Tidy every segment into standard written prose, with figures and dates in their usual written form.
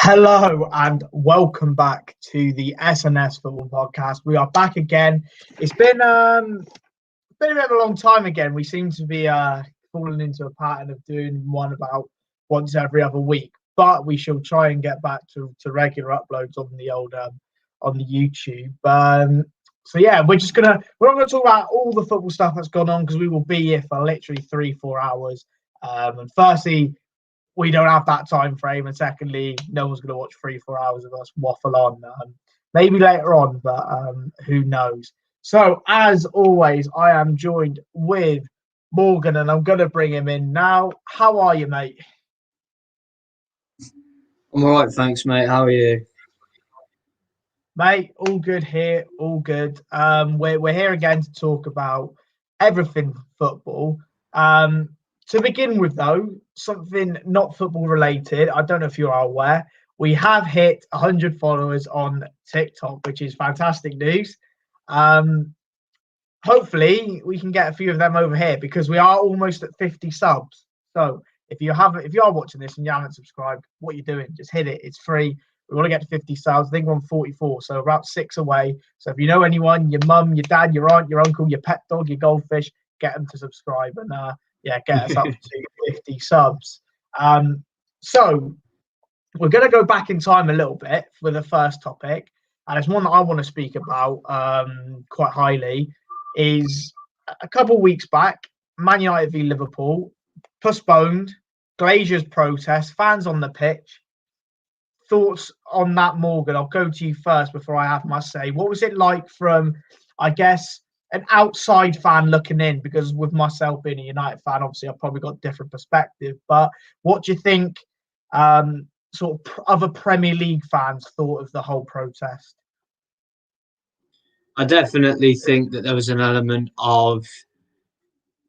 Hello and welcome back to the SNS Football Podcast. We are back again. It's been a bit of a long time again. We seem to be falling into a pattern of doing one about once every other week, but we shall try and get back to regular uploads on the on the YouTube. So yeah, we're not gonna talk about all the football stuff that's gone on because we will be here for literally 3-4 hours. And firstly, we don't have that time frame, and secondly, no one's going to watch 3-4 hours of us waffle on. Maybe later on, but who knows? So, as always, I am joined with Morgan, and I'm going to bring him in now. How are you, mate? I'm all right, thanks, mate. How are you? Mate, all good here, all good. We're here again to talk about everything football. To begin with, though, something not football related. I don't know if you are aware. We have hit 100 followers on TikTok, which is fantastic news. Hopefully, we can get a few of them over here because we are almost at 50 subs. So if you are watching this and you haven't subscribed, what you're doing, just hit it. It's free. We want to get to 50 subs. I think we're on 44, so about 6 away. So if you know anyone, your mum, your dad, your aunt, your uncle, your pet dog, your goldfish, get them to subscribe and get us up to 50 subs. So we're going to go back in time a little bit for the first topic, and it's one that I want to speak about quite highly. Is a couple of weeks back, Man United v Liverpool, postponed, Glazers protest, fans on the pitch. Thoughts on that, Morgan? I'll go to you first before I have my say. What was it like from, I guess, an outside fan looking in? Because with myself being a United fan, obviously I've probably got a different perspective. But what do you think sort of other Premier League fans thought of the whole protest? I definitely think that there was an element of,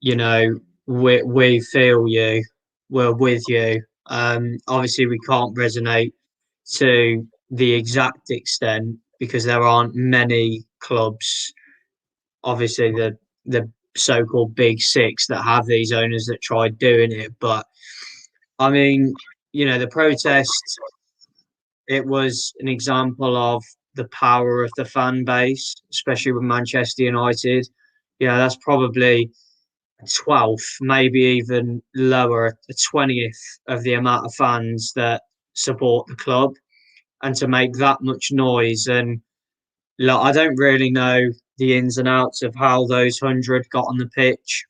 we feel you, we're with you. Obviously, we can't resonate to the exact extent because there aren't many clubs, obviously the so-called big six, that have these owners that tried doing it. But I mean, the protest, it was an example of the power of the fan base, especially with Manchester United. That's probably 12th, maybe even lower, a 20th of the amount of fans that support the club. And to make that much noise, and look, I don't really know the ins and outs of how those 100 got on the pitch.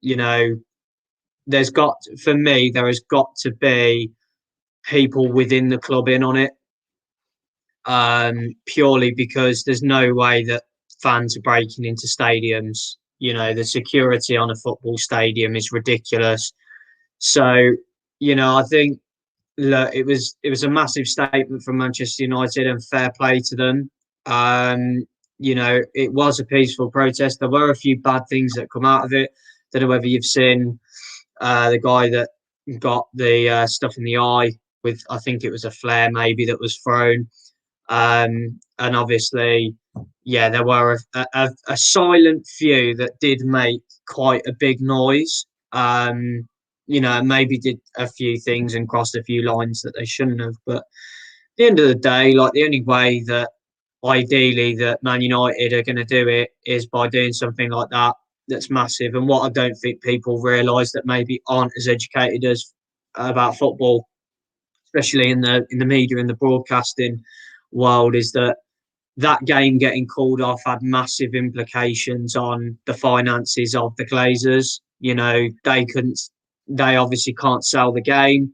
You know, for me, there has got to be people within the club in on it, purely because there's no way that fans are breaking into stadiums. The security on a football stadium is ridiculous. So, I think, look, it was a massive statement from Manchester United, and fair play to them. It was a peaceful protest. There were a few bad things that come out of it. Don't know whether you've seen the guy that got the stuff in the eye with, I think it was a flare maybe that was thrown. And obviously, there were a silent few that did make quite a big noise. Maybe did a few things and crossed a few lines that they shouldn't have. But at the end of the day, like, the only way that ideally that Man United are going to do it is by doing something like that that's massive. And what I don't think people realise, that maybe aren't as educated as about football, especially in the media and the broadcasting world, is that game getting called off had massive implications on the finances of the Glazers. They obviously can't sell the game.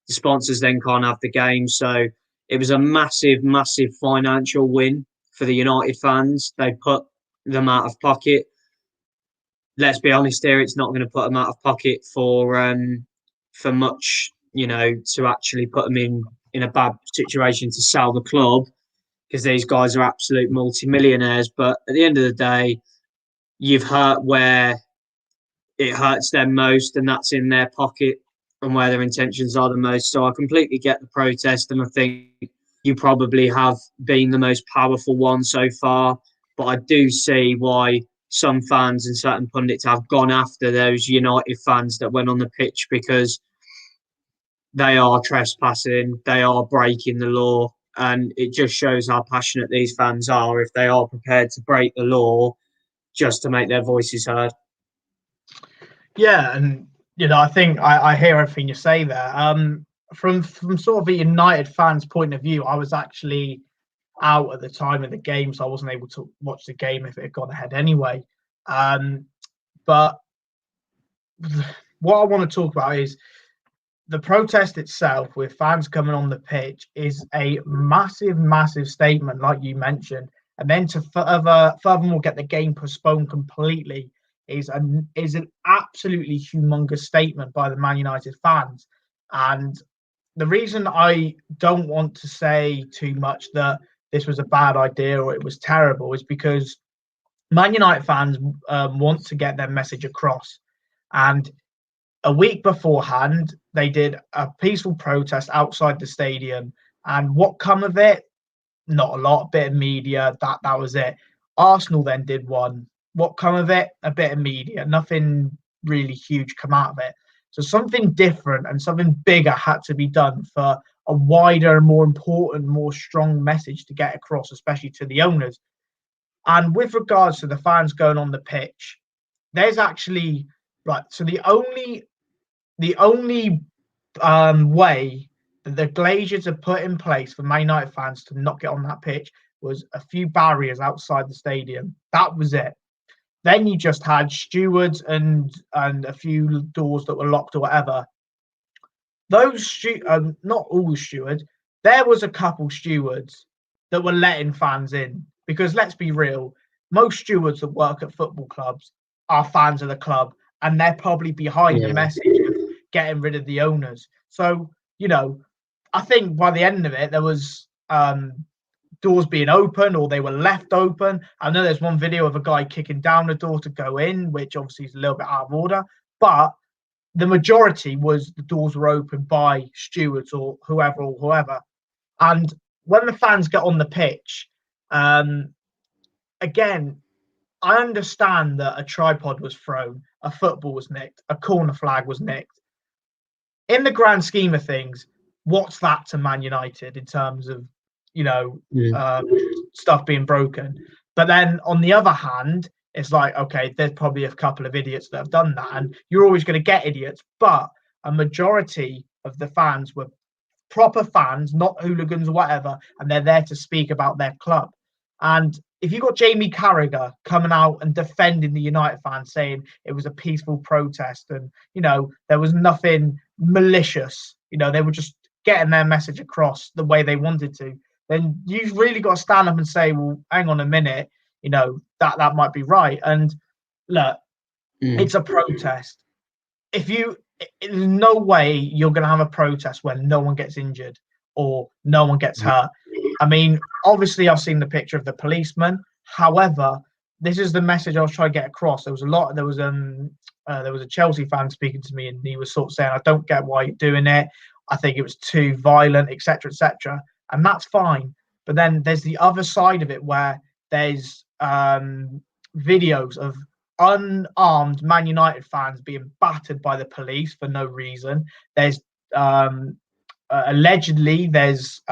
The sponsors then can't have the game. So it was a massive, massive financial win for the United fans. They put them out of pocket. Let's be honest here, it's not going to put them out of pocket for much, to actually put them in a bad situation to sell the club, because these guys are absolute multimillionaires. But at the end of the day, you've hurt where it hurts them most, and that's in their pocket and where their intentions are the most. So I completely get the protest, and I think you probably have been the most powerful one so far. But I do see why some fans and certain pundits have gone after those United fans that went on the pitch, because they are trespassing, they are breaking the law, and it just shows how passionate these fans are if they are prepared to break the law just to make their voices heard. Yeah, and I think I hear everything you say there. From sort of a United fans' point of view, I was actually out at the time of the game, so I wasn't able to watch the game if it had gone ahead anyway. But what I want to talk about is the protest itself, with fans coming on the pitch, is a massive, massive statement, like you mentioned. And then to furthermore get the game postponed completely is an absolutely humongous statement by the Man United fans. And the reason I don't want to say too much that this was a bad idea or it was terrible is because Man United fans want to get their message across. And a week beforehand, they did a peaceful protest outside the stadium. And what come of it? Not a lot. Bit of media. That was it. Arsenal then did one. What come of it? A bit of media. Nothing really huge come out of it. So something different and something bigger had to be done for a wider, more important, more strong message to get across, especially to the owners. And with regards to the fans going on the pitch, there's actually so the only way that the Glazers have put in place for Man United fans to not get on that pitch was a few barriers outside the stadium. That was it. Then you just had stewards and a few doors that were locked or whatever. Those not all stewards. There was a couple stewards that were letting fans in, because let's be real, most stewards that work at football clubs are fans of the club, and they're probably behind the message of getting rid of the owners. So, I think by the end of it, there was doors being open or they were left open. I know there's one video of a guy kicking down the door to go in, which obviously is a little bit out of order, but the majority was the doors were open by stewards or whoever. And when the fans get on the pitch, again, I understand that a tripod was thrown, a football was nicked, a corner flag was nicked. In the grand scheme of things, what's that to Man United in terms of, stuff being broken? But then on the other hand, it's like, okay, there's probably a couple of idiots that have done that, and you're always going to get idiots, but a majority of the fans were proper fans, not hooligans or whatever, and they're there to speak about their club. And if you got Jamie Carragher coming out and defending the United fans, saying it was a peaceful protest and, there was nothing malicious, they were just getting their message across the way they wanted to, then you've really got to stand up and say, well, hang on a minute, that might be right. And look, it's a protest. There's no way you're going to have a protest where no one gets injured or no one gets hurt. I mean, obviously, I've seen the picture of the policeman. However, this is the message I was trying to get across. There was a Chelsea fan speaking to me, and he was sort of saying, I don't get why you're doing it. I think it was too violent, etc., etc. And that's fine. But then there's the other side of it where there's videos of unarmed Man United fans being battered by the police for no reason. There's allegedly there's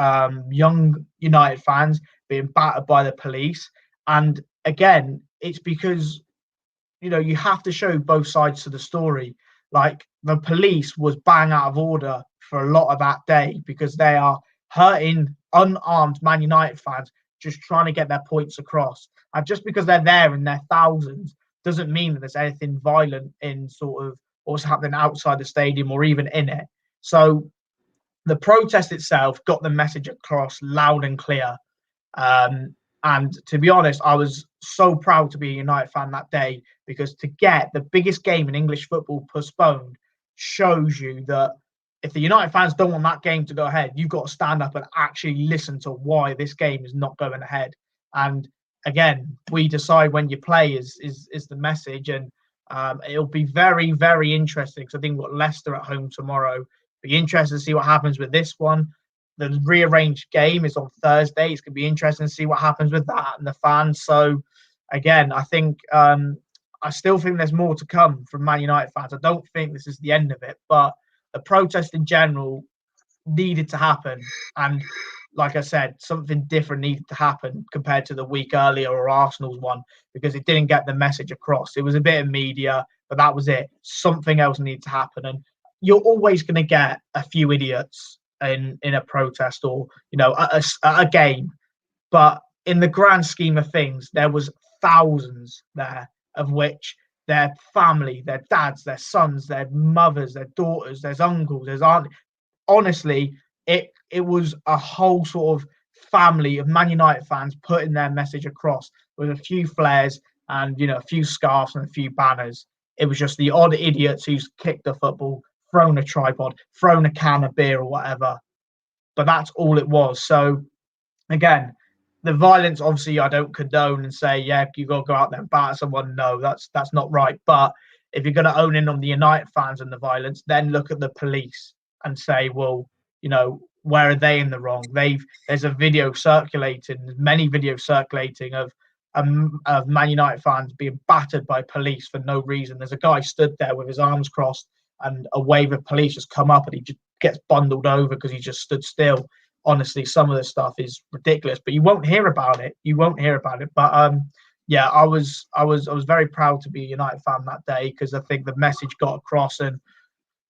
young United fans being battered by the police. And again, it's because, you have to show both sides to the story. Like, the police was bang out of order for a lot of that day because they are hurting unarmed Man United fans just trying to get their points across. And just because they're there in their thousands doesn't mean that there's anything violent in sort of what's happening outside the stadium or even in it. So the protest itself got the message across loud and clear. And to be honest, I was so proud to be a United fan that day, because to get the biggest game in English football postponed shows you that if the United fans don't want that game to go ahead, you've got to stand up and actually listen to why this game is not going ahead. And again, we decide when you play is the message. And it'll be very, very interesting, because I think we've got Leicester at home tomorrow. Be interested to see what happens with this one. The rearranged game is on Thursday. It's going to be interesting to see what happens with that and the fans. So again, I think I still think there's more to come from Man United fans. I don't think this is the end of it, but the protest in general needed to happen. And like I said, something different needed to happen compared to the week earlier or Arsenal's one, because it didn't get the message across. It was a bit of media, but that was it. Something else needed to happen. And you're always going to get a few idiots in a protest or, a game. But in the grand scheme of things, there was thousands there, of which their family, their dads, their sons, their mothers, their daughters, their uncles, their aunts. Honestly, it was a whole sort of family of Man United fans putting their message across with a few flares and a few scarves and a few banners. It was just the odd idiots who's kicked the football, thrown a tripod, thrown a can of beer or whatever. But that's all it was. So again, the violence, obviously, I don't condone and say, yeah, you got to go out there and batter someone. No, that's not right. But if you're going to own in on the United fans and the violence, then look at the police and say, well, where are they in the wrong? There's a video circulating, many videos circulating of Man United fans being battered by police for no reason. There's a guy stood there with his arms crossed, and a wave of police just come up, and he just gets bundled over because he just stood still. Honestly, some of the stuff is ridiculous, but you won't hear about it. But yeah, I was very proud to be a United fan that day, because I think the message got across. And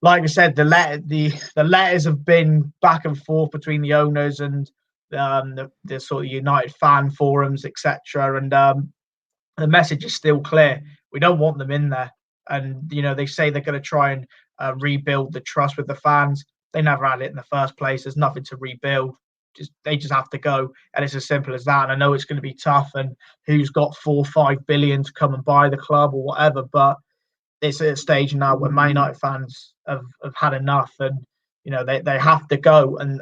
like I said, the letters have been back and forth between the owners and the sort of United fan forums, etc. And the message is still clear. We don't want them in there. And they say they're going to try and rebuild the trust with the fans. They never had it in the first place. There's nothing to rebuild. They just have to go, and it's as simple as that. And I know it's going to be tough, and who's got 4 or 5 billion to come and buy the club or whatever, but it's at a stage now where Man United fans have had enough, and they have to go, and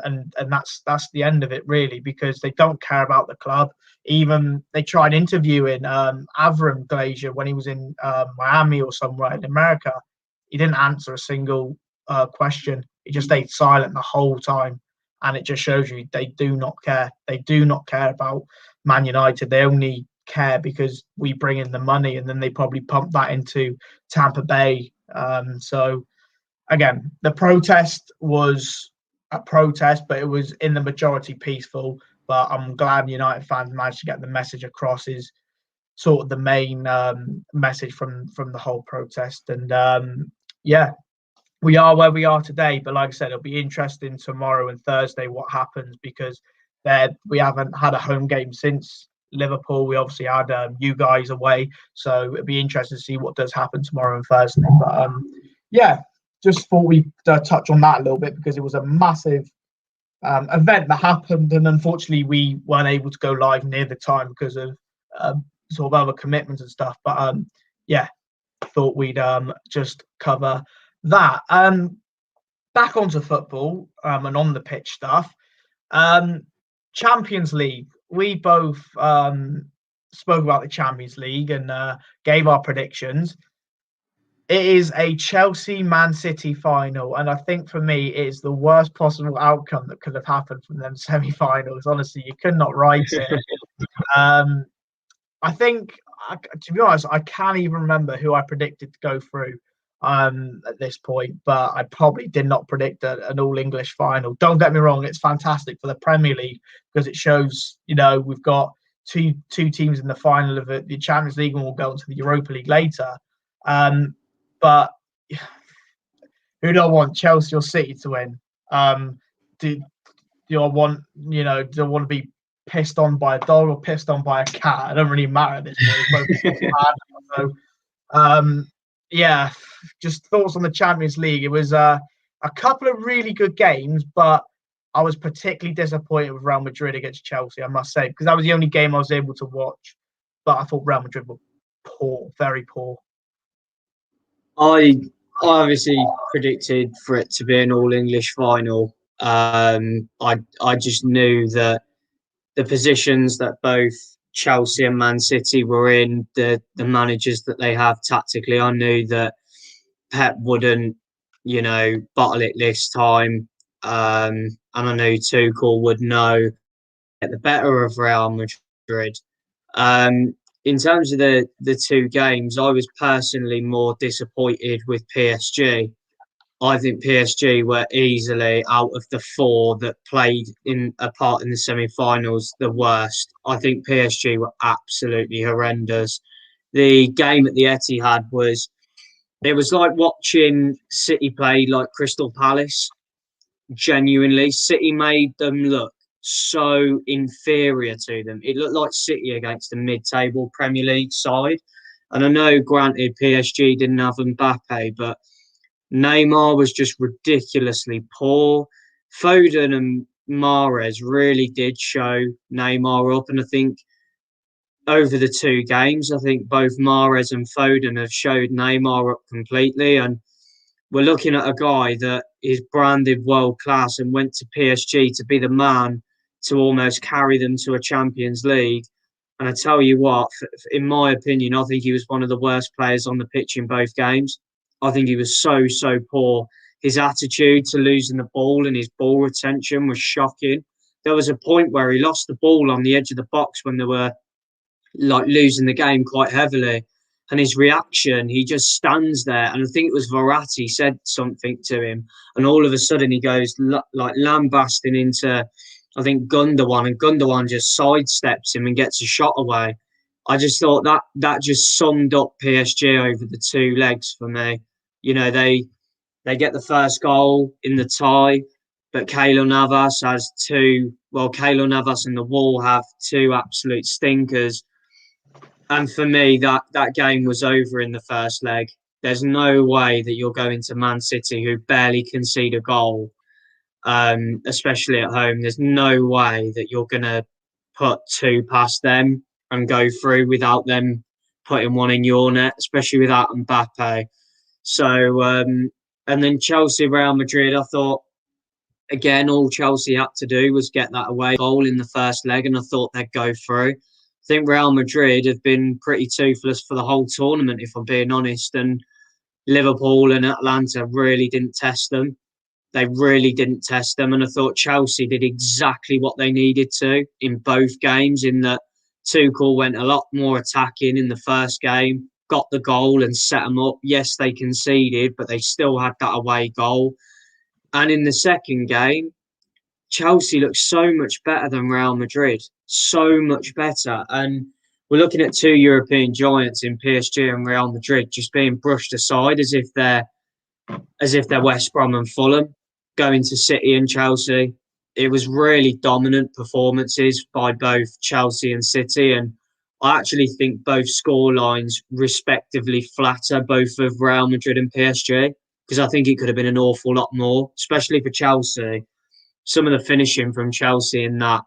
that's the end of it, really, because they don't care about the club. Even they tried interviewing Avram Glazer when he was in Miami or somewhere in America. He didn't answer a single question. He just stayed silent the whole time, and it just shows you they do not care. They do not care about Man United. They only care because we bring in the money, and then they probably pump that into Tampa Bay. So again, the protest was a protest, but it was in the majority peaceful. But I'm glad United fans managed to get the message across, is sort of the main message from the whole protest. And yeah, we are where we are today. But like I said, it'll be interesting tomorrow and Thursday what happens, because we haven't had a home game since Liverpool. We obviously had you guys away, so it'd be interesting to see what does happen tomorrow and Thursday. But yeah, just thought we'd touch on that a little bit, because it was a massive event that happened, and unfortunately we weren't able to go live near the time because of sort of other commitments and stuff. But yeah, thought we'd just cover that. Back onto football and on the pitch stuff. Champions League. We both spoke about the Champions League and gave our predictions. It is a Chelsea-Man City final, and I think for me it is the worst possible outcome that could have happened from them semi-finals. Honestly, you could not write it. I think, to be honest, I can't even remember who I predicted to go through at this point, but I probably did not predict an all-English final. Don't get me wrong, it's fantastic for the Premier League, because it shows, we've got two teams in the final of the Champions League, and we'll go into the Europa League later. But who do I want, Chelsea or City, to win? Do I want, do I want to be pissed on by a dog or pissed on by a cat? It doesn't really matter at this point. So, yeah, just thoughts on the Champions League. It was a couple of really good games, but I was particularly disappointed with Real Madrid against Chelsea, I must say, because that was the only game I was able to watch. But I thought Real Madrid were poor, very poor. I obviously predicted for it to be an all-English final. I just knew that the positions that both Chelsea and Man City were in, the managers that they have tactically, I knew that Pep wouldn't, bottle it this time. And I knew Tuchel would know get the better of Real Madrid. In terms of the two games, I was personally more disappointed with PSG. I think PSG were easily, out of the four that played in a part in the semi-finals, the worst. I think PSG were absolutely horrendous. The game at the Etihad it was like watching City play like Crystal Palace. Genuinely, City made them look so inferior to them. It looked like City against a mid-table Premier League side. And I know, granted, PSG didn't have Mbappe, but Neymar was just ridiculously poor. Foden and Mahrez really did show Neymar up, and I think over the two games, I think both Mahrez and Foden have showed Neymar up completely. And we're looking at a guy that is branded world class and went to PSG to be the man to almost carry them to a Champions League. And I tell you what, in my opinion, I think he was one of the worst players on the pitch in both games. I think he was so poor. His attitude to losing the ball and his ball retention was shocking. There was a point where he lost the ball on the edge of the box when they were like losing the game quite heavily. And his reaction, he just stands there. And I think it was Verratti said something to him. And all of a sudden he goes like lambasting into, I think, Gundogan. And Gundogan just sidesteps him and gets a shot away. I just thought that just summed up PSG over the two legs for me. You know, they get the first goal in the tie, but Keylor Navas has two. Well, Keylor Navas and the Wall have two absolute stinkers. And for me, that game was over in the first leg. There's no way that you're going to Man City, who barely concede a goal, especially at home. There's no way that you're going to put two past them and go through without them putting one in your net, especially without Mbappe. So, and then Chelsea, Real Madrid, I thought, again, all Chelsea had to do was get that away goal in the first leg, and I thought they'd go through. I think Real Madrid have been pretty toothless for the whole tournament, if I'm being honest, and Liverpool and Atlanta really didn't test them. They really didn't test them, and I thought Chelsea did exactly what they needed to in both games, in that Tuchel went a lot more attacking in the first game, got the goal and set them up. Yes, they conceded, but they still had that away goal. And in the second game, Chelsea looked so much better than Real Madrid, so much better. And we're looking at two European giants in PSG and Real Madrid just being brushed aside as if they're West Brom and Fulham going to City and Chelsea. It was really dominant performances by both Chelsea and City, and I actually think both scorelines respectively flatter both of Real Madrid and PSG, because I think it could have been an awful lot more, especially for Chelsea. Some of the finishing from Chelsea in that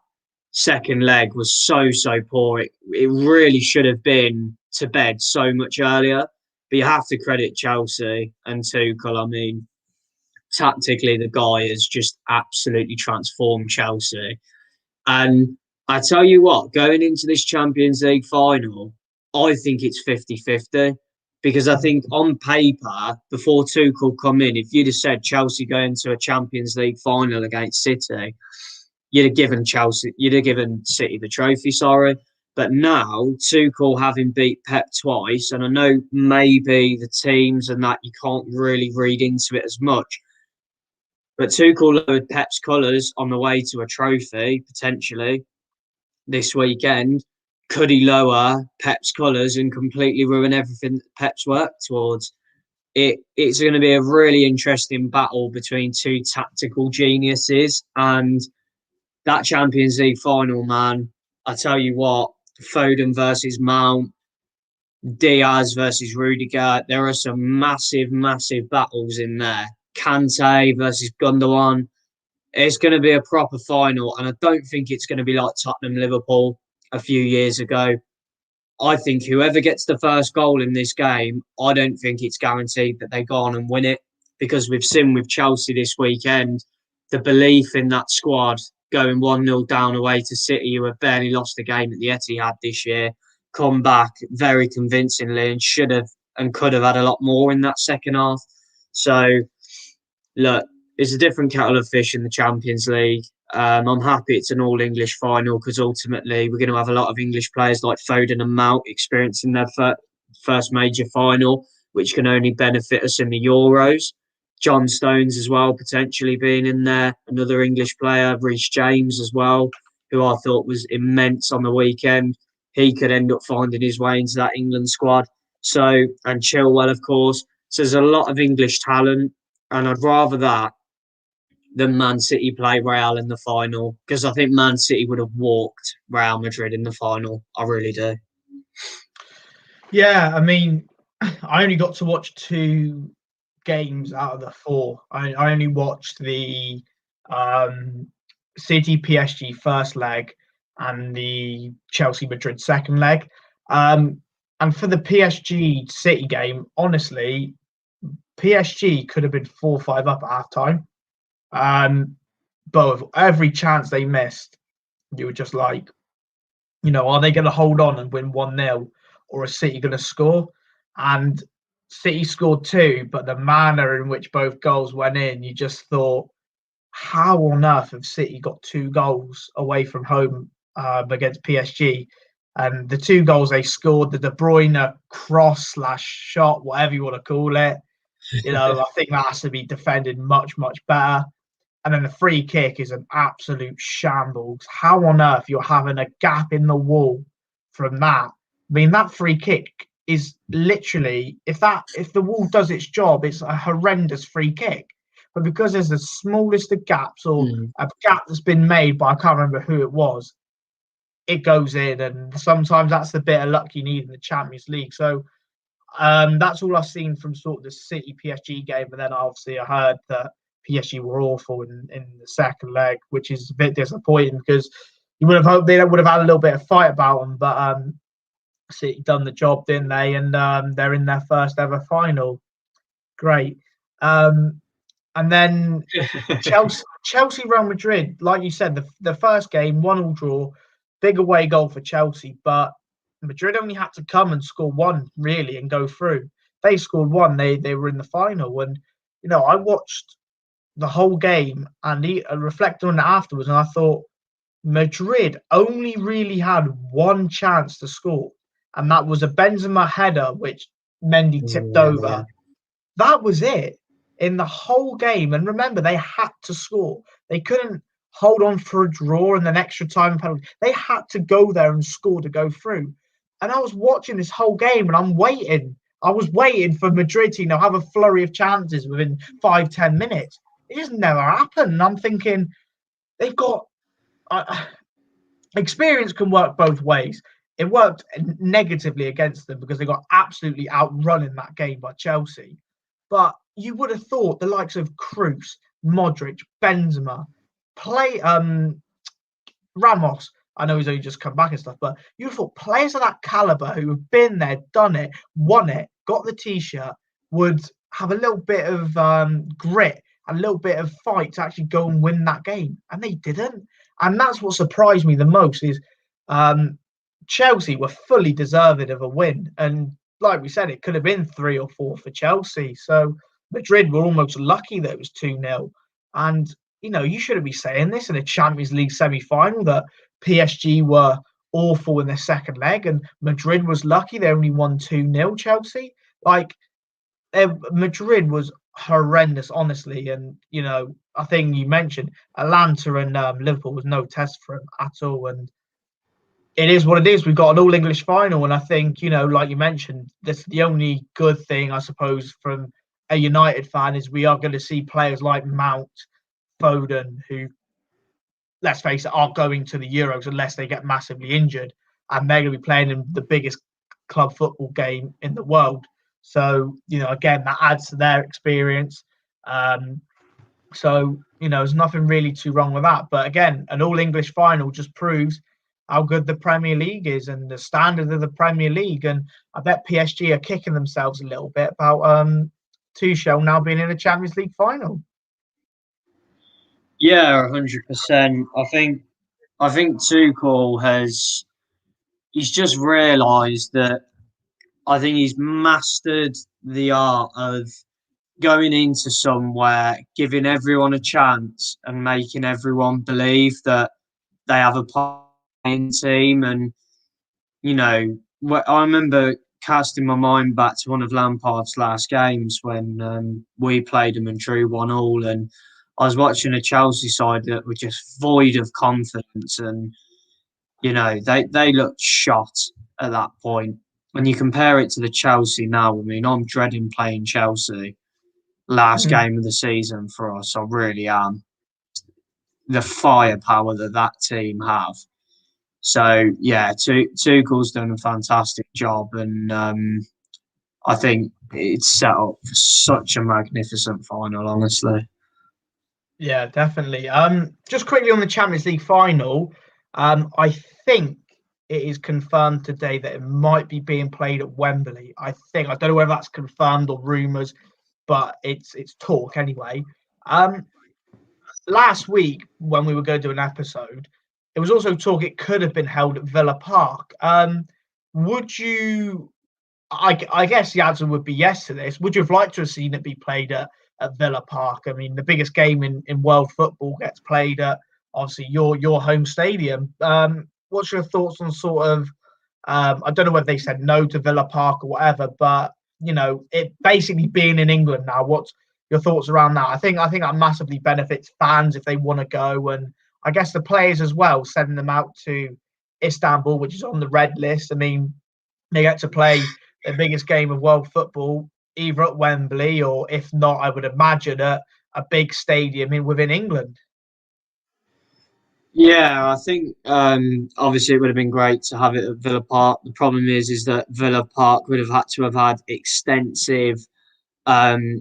second leg was so poor. It really should have been to bed so much earlier. But you have to credit Chelsea and Tuchel. I mean, tactically, the guy has just absolutely transformed Chelsea. And I tell you what, going into this Champions League final, I think it's 50-50. Because I think on paper, before Tuchel come in, if you'd have said Chelsea going to a Champions League final against City, you'd have given City the trophy, sorry. But now, Tuchel having beat Pep twice, and I know maybe the teams and that you can't really read into it as much, but Tuchel lowered Pep's colours on the way to a trophy, potentially, this weekend. Could he lower Pep's colours and completely ruin everything that Pep's worked towards? It's going to be a really interesting battle between two tactical geniuses. And that Champions League final, man, I tell you what, Foden versus Mount, Diaz versus Rudiger, there are some massive battles in there. Kante versus Gundogan. It's going to be a proper final, and I don't think it's going to be like Tottenham-Liverpool a few years ago. I think whoever gets the first goal in this game, I don't think it's guaranteed that they go on and win it, because we've seen with Chelsea this weekend, the belief in that squad going 1-0 down away to City, who have barely lost a game at the Etihad this year, come back very convincingly and should have and could have had a lot more in that second half. So, look, it's a different kettle of fish in the Champions League. I'm happy it's an all-English final, because ultimately we're going to have a lot of English players like Foden and Mount experiencing their first major final, which can only benefit us in the Euros. John Stones as well, potentially being in there. Another English player, Reece James as well, who I thought was immense on the weekend. He could end up finding his way into that England squad. So, and Chilwell, of course. So there's a lot of English talent, and I'd rather that than Man City play Real in the final, because I think Man City would have walked Real Madrid in the final. I really do. Yeah, I mean, I only got to watch 2 games out of the 4. I only watched the City PSG first leg and the Chelsea Madrid second leg. And for the PSG City game, honestly, PSG could have been 4-5 up at half time. But with every chance they missed, you were just like, are they going to hold on and win 1-0, or is City going to score? And City scored 2, but the manner in which both goals went in, you just thought, how on earth have City got 2 goals away from home against PSG? And the 2 goals they scored, the De Bruyne cross/shot, whatever you want to call it, I think that has to be defended much, much better. And then the free kick is an absolute shambles. How on earth you're having a gap in the wall from that? I mean, that free kick is literally, if the wall does its job, it's a horrendous free kick. But because there's the smallest of gaps, or a gap that's been made by, I can't remember who it was, it goes in. And sometimes that's the bit of luck you need in the Champions League. So that's all I've seen from sort of the City PSG game. And then obviously I heard that PSG were awful in the second leg, which is a bit disappointing, because you would have hoped they would have had a little bit of fight about them. But City done the job, didn't they? And they're in their first ever final. Great. And then Chelsea Real Madrid, like you said, the first game, 1-1 draw, big away goal for Chelsea, but Madrid only had to come and score 1 really and go through. They scored 1, they were in the final. And I watched the whole game and reflected on it afterwards, and I thought Madrid only really had 1 chance to score, and that was a Benzema header which Mendy tipped over. Yeah. That was it in the whole game. And remember, they had to score. They couldn't hold on for a draw and then extra time penalty. They had to go there and score to go through. And I was watching this whole game, and I was waiting for Madrid to have a flurry of chances within 5-10 minutes. It just never happened. And I'm thinking, they've got experience can work both ways. It worked negatively against them because they got absolutely outrun in that game by Chelsea. But you would have thought the likes of Kroos, Modric, Benzema, Ramos, I know he's only just come back and stuff, but you thought players of that caliber who have been there, done it, won it, got the T-shirt, would have a little bit of grit, a little bit of fight to actually go and win that game. And they didn't. And that's what surprised me the most, is Chelsea were fully deserving of a win. And like we said, it could have been 3 or 4 for Chelsea. So Madrid were almost lucky that it was 2-0. And, you shouldn't be saying this in a Champions League semi-final, that PSG were awful in their second leg and Madrid was lucky they only won 2-0 Chelsea. Madrid was horrendous, honestly. And, I think you mentioned Atalanta and Liverpool was no test for them at all. And it is what it is. We've got an all-English final. And I think, like you mentioned, that's the only good thing, I suppose, from a United fan, is we are going to see players like Mount, Foden, who, let's face it, are going to the Euros unless they get massively injured. And they're going to be playing in the biggest club football game in the world. So, again, that adds to their experience. So, there's nothing really too wrong with that. But again, an all-English final just proves how good the Premier League is and the standard of the Premier League. And I bet PSG are kicking themselves a little bit about Tuchel now being in a Champions League final. Yeah, 100%. I think Tuchel he's just realised that, I think he's mastered the art of going into somewhere, giving everyone a chance and making everyone believe that they have a playing team. And, I remember casting my mind back to one of Lampard's last games when we played them and drew 1-1, and I was watching a Chelsea side that were just void of confidence, and they looked shot at that point. When you compare it to the Chelsea now, I mean, I'm dreading playing Chelsea last game of the season for us. I really am. The firepower that team have. So yeah, Tuchel's done a fantastic job, and I think it's set up for such a magnificent final. Honestly, Yeah, definitely. Just quickly on the Champions League final, I think it is confirmed today that it might be being played at Wembley. I don't know whether that's confirmed or rumours, but it's talk anyway. Last week when we were going to do an episode, it was also talk it could have been held at Villa Park. Would you? I guess the answer would be yes to this. Would you have liked to have seen it be played at Villa Park? I mean, the biggest game in world football gets played at obviously your home stadium. What's your thoughts on sort of? I don't know whether they said no to Villa Park or whatever, but it basically being in England now. What's your thoughts around that? I think that massively benefits fans if they want to go, and I guess the players as well, sending them out to Istanbul, which is on the red list. I mean, they get to play the biggest game of world football either at Wembley or, if not, I would imagine at a big stadium within England. yeah, I think obviously it would have been great to have it at Villa Park. The problem is that Villa Park would have had to have had extensive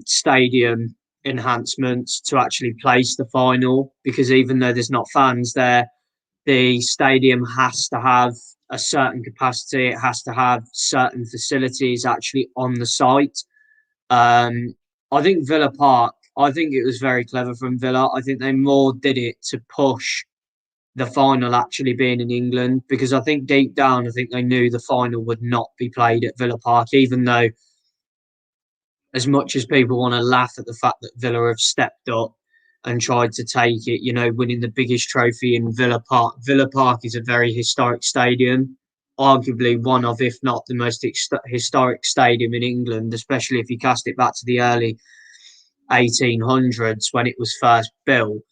stadium enhancements to actually place the final, because even though there's not fans there, the stadium has to have a certain capacity. It has to have certain facilities actually on the site. I think Villa Park, I think it was very clever from Villa. I think they more did it to push the final actually being in England, because I think deep down, I think they knew the final would not be played at Villa Park, even though as much as people want to laugh at the fact that Villa have stepped up and tried to take it, winning the biggest trophy in Villa Park. Villa Park is a very historic stadium, arguably one of, if not the most historic stadium in England, especially if you cast it back to the early 1800s when it was first built.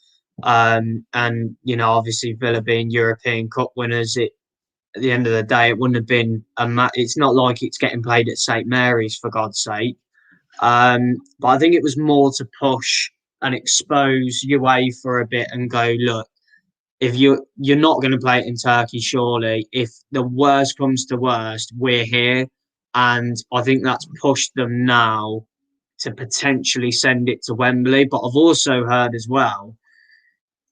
And, obviously Villa being European Cup winners, at the end of the day, it wouldn't have been it's not like it's getting played at St Mary's, for God's sake. But I think it was more to push and expose UEFA a bit and go, look, if you're not going to play it in Turkey, surely, if the worst comes to worst, we're here. And I think that's pushed them now to potentially send it to Wembley. But I've also heard as well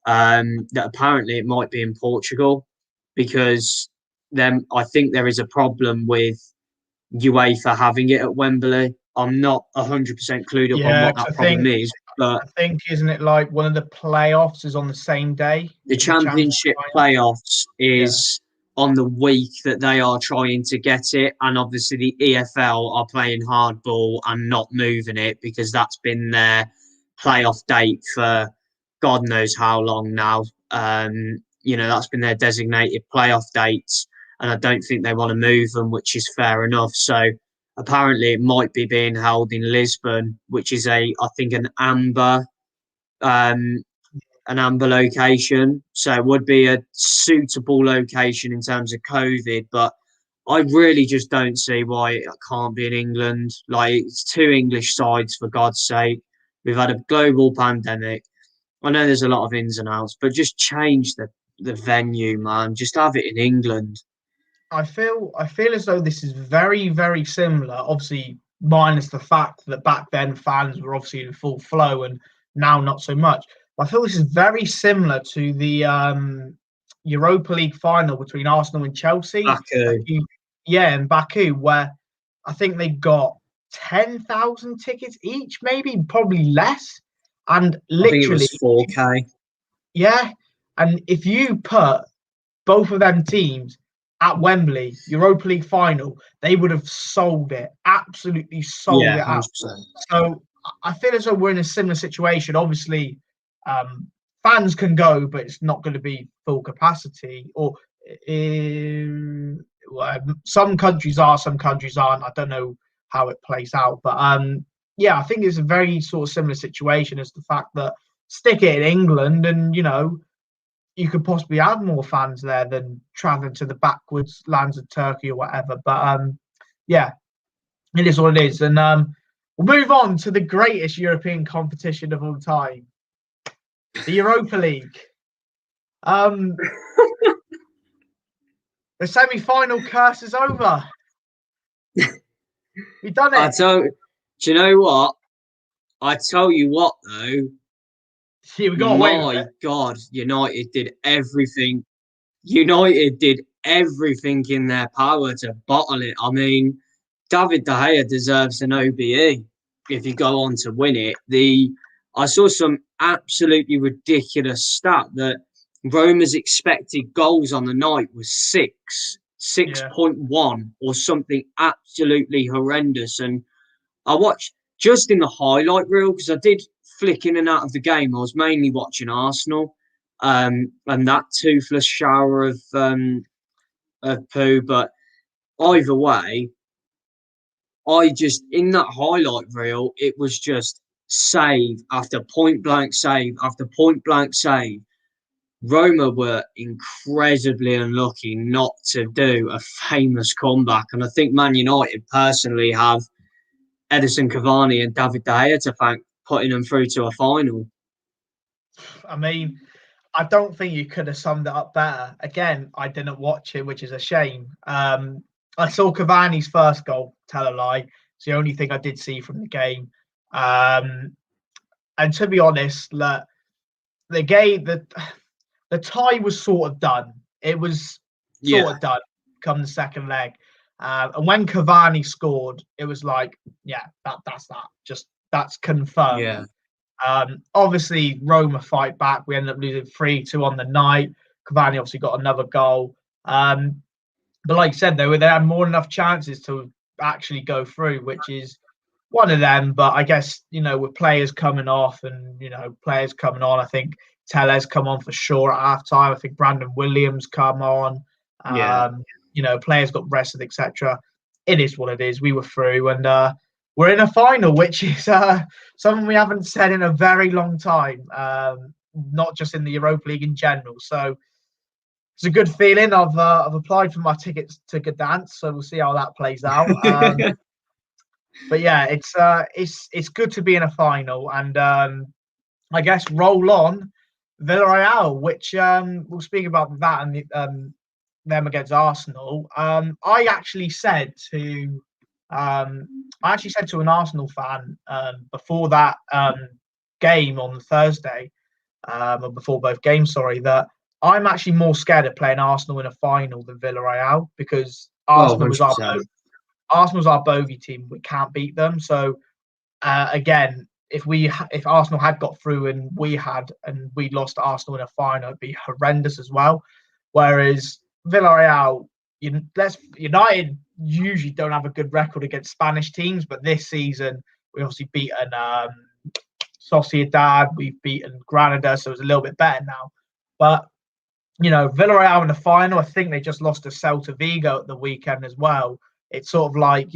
that apparently it might be in Portugal, because then I think there is a problem with UEFA having it at Wembley. I'm not 100% clued up on what that problem is, but I think, isn't it like one of the playoffs is on the same day? The championship playoffs is on the week that they are trying to get it, and obviously the EFL are playing hardball and not moving it, because that's been their playoff date for God knows how long now. That's been their designated playoff dates, and I don't think they want to move them, which is fair enough. So apparently it might be being held in Lisbon, which is an amber location. So it would be a suitable location in terms of COVID, but I really just don't see why it can't be in England. Like, it's two English sides, for God's sake. We've had a global pandemic. I know there's a lot of ins and outs, but just change the venue, man. Just have it in England. I feel as though this is very, very similar, obviously minus the fact that back then fans were obviously in full flow and now not so much. But I feel this is very similar to the Europa League final between Arsenal and Chelsea. Baku. In Baku, where I think they got 10,000 tickets each, maybe, probably less. And literally, I think it was 4K. Yeah. And if you put both of them teams at Wembley, Europa League final, they would have sold it, absolutely sold it out. So I feel as though we're in a similar situation. Obviously, fans can go, but it's not going to be full capacity. Or some countries are, some countries aren't. I don't know how it plays out, but yeah, I think it's a very sort of similar situation as the fact that stick it in England, and you could possibly have more fans there than traveling to the backwards lands of Turkey or whatever. But yeah, it is what it is, and we'll move on to the greatest European competition of all time, the Europa League. The semi-final curse is over. We've done it. Do you know what? I tell you what, though. See, we got away with it. My God, United did everything. United did everything in their power to bottle it. I mean, David De Gea deserves an OBE if you go on to win it. I saw some absolutely ridiculous stat that Roma's expected goals on the night was 6.1 or something absolutely horrendous. And I watched just in the highlight reel, because I did flick in and out of the game. I was mainly watching Arsenal, and that toothless shower of poo. But either way, in that highlight reel, it was just save after point blank save after point blank save. Roma were incredibly unlucky not to do a famous comeback. And I think Man United personally have Edinson Cavani and David De Gea to thank, putting them through to a final. I mean, I don't think you could have summed it up better. Again, I didn't watch it, which is a shame. I saw Cavani's first goal, tell a lie. It's the only thing I did see from the game. And to be honest, the game, the tie was sort of done. It was sort of done come the second leg. And when Cavani scored, it was like, yeah, that's that. That's confirmed. Yeah. Obviously, Roma fight back. We ended up losing 3-2 on the night. Cavani obviously got another goal. But like I said, they had more than enough chances to actually go through, which is one of them. But I guess, with players coming off and, players coming on, I think Tellez come on for sure at half-time. I think Brandon Williams come on. Players got rested, etc. It is what it is. We were through, and we're in a final, which is something we haven't said in a very long time, not just in the Europa League in general. So it's a good feeling. I've applied for my tickets to Gdansk, so we'll see how that plays out. But yeah, it's good to be in a final, and I guess roll on Villarreal, which we'll speak about that and them against Arsenal. I actually said to an Arsenal fan before that game on Thursday, or before both games, sorry, that I'm actually more scared of playing Arsenal in a final than Villarreal, because Arsenal's our bogey team. We can't beat them. So again, if Arsenal had got through and we lost to Arsenal in a final, it'd be horrendous as well. Whereas Villarreal, United usually don't have a good record against Spanish teams, but this season we obviously beaten Sociedad, we've beaten Granada, so it's a little bit better now. But Villarreal in the final, I think they just lost to Celta Vigo at the weekend as well. It's sort of like,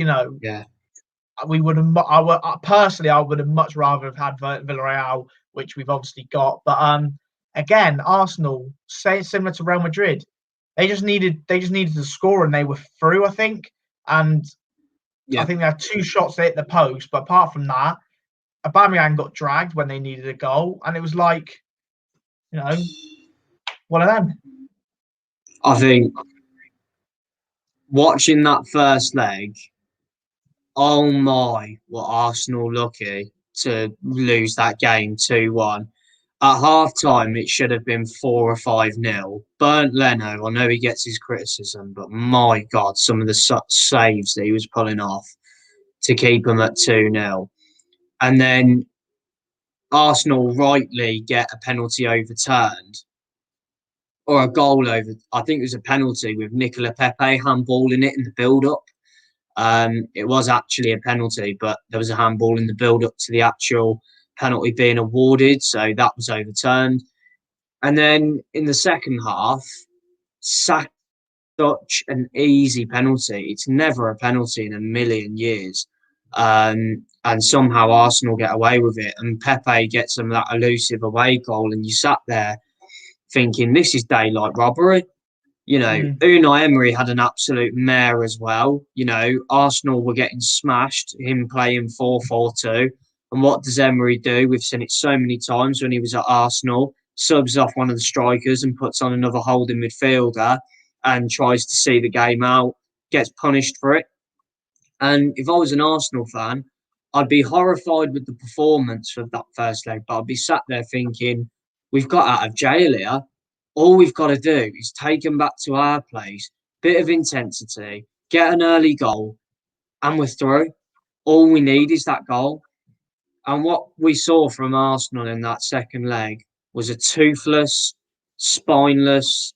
we would have. I would have much rather have had Villarreal, which we've obviously got. But again, Arsenal, similar to Real Madrid, they just needed to score and they were through, I think. And I think they had 2 shots that hit the post, but apart from that, Aubameyang got dragged when they needed a goal, and it was like, one of them. I think watching that first leg, oh my, were Arsenal lucky to lose that game 2-1. At half-time, it should have been 4 or 5-0. Bernd Leno, I know he gets his criticism, but my God, some of the saves that he was pulling off to keep them at 2-0. And then Arsenal rightly get a penalty overturned, or a goal over. I think it was a penalty with Nicola Pepe handballing it in the build-up. It was actually a penalty, but there was a handball in the build-up to the actual penalty being awarded, so that was overturned. And then in the second half, Saka such an easy penalty. It's never a penalty in a million years. And somehow Arsenal get away with it. And Pepe gets them that elusive away goal. And you sat there thinking, this is daylight robbery. You know, Unai Emery had an absolute mare as well. You know, Arsenal were getting smashed, him playing 4-4-2. And what does Emery do? We've seen it so many times when he was at Arsenal. Subs off one of the strikers and puts on another holding midfielder and tries to see the game out, gets punished for it. And if I was an Arsenal fan, I'd be horrified with the performance of that first leg, but I'd be sat there thinking, we've got out of jail here. All we've got to do is take them back to our place, bit of intensity, get an early goal, and we're through. All we need is that goal. And what we saw from Arsenal in that second leg was a toothless, spineless,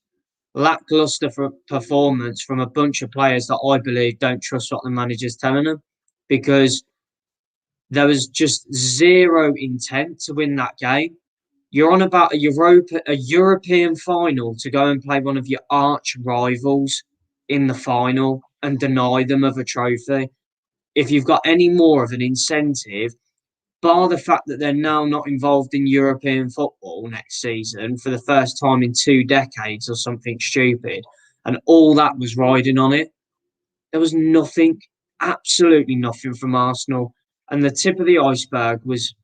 lackluster performance from a bunch of players that I believe don't trust what the manager's telling them, because there was just zero intent to win that game. You're on about a European final to go and play one of your arch rivals in the final and deny them of a trophy. If you've got any more of an incentive, bar the fact that they're now not involved in European football next season for the first time in 2 decades or something stupid, and all that was riding on it, there was nothing, absolutely nothing from Arsenal. And the tip of the iceberg was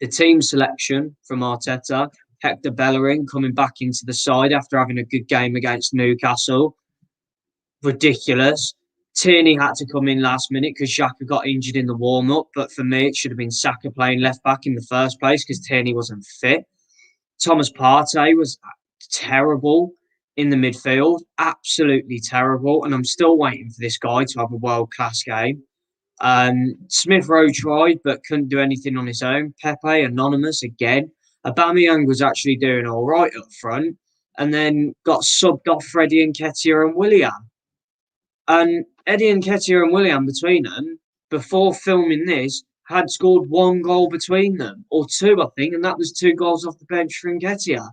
the team selection from Arteta. Hector Bellerin coming back into the side after having a good game against Newcastle. Ridiculous. Tierney had to come in last minute because Xhaka got injured in the warm-up. But for me, it should have been Saka playing left-back in the first place because Tierney wasn't fit. Thomas Partey was terrible in the midfield. Absolutely terrible. And I'm still waiting for this guy to have a world-class game. Smith Rowe tried but couldn't do anything on his own. Pepe, anonymous again. Aubameyang was actually doing all right up front and then got subbed off for Eddie Nketiah and Willian. And Eddie Nketiah and Willian between them, before filming this, had scored 1 goal between them, or 2, I think, and that was 2 goals off the bench for Nketiah.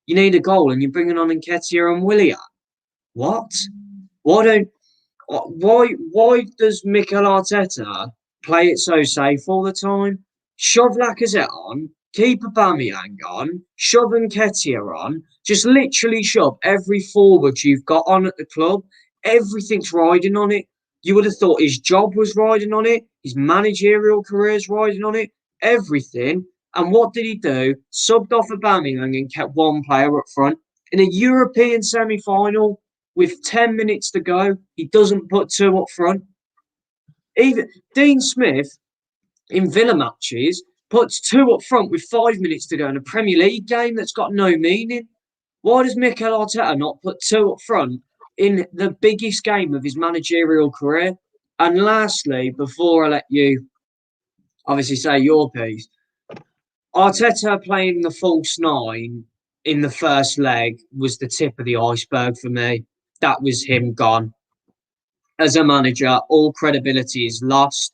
You need a goal and you're bringing on Nketiah and Willian. What? Why does Mikel Arteta play it so safe all the time? Shove Lacazette on, keep Aubameyang on, shove Nketiah on, just literally shove every forward you've got on at the club. Everything's riding on it. You would have thought his job was riding on it, his managerial career's riding on it, everything. And what did he do? Subbed off Aubameyang and kept 1 player up front. In a European semi-final, with 10 minutes to go, he doesn't put 2 up front. Even Dean Smith, in Villa matches, puts 2 up front with 5 minutes to go in a Premier League game that's got no meaning. Why does Mikel Arteta not put 2 up front in the biggest game of his managerial career? And lastly, before I let you obviously say your piece, Arteta playing the false 9 in the first leg was the tip of the iceberg for me. That was him gone. As a manager, all credibility is lost.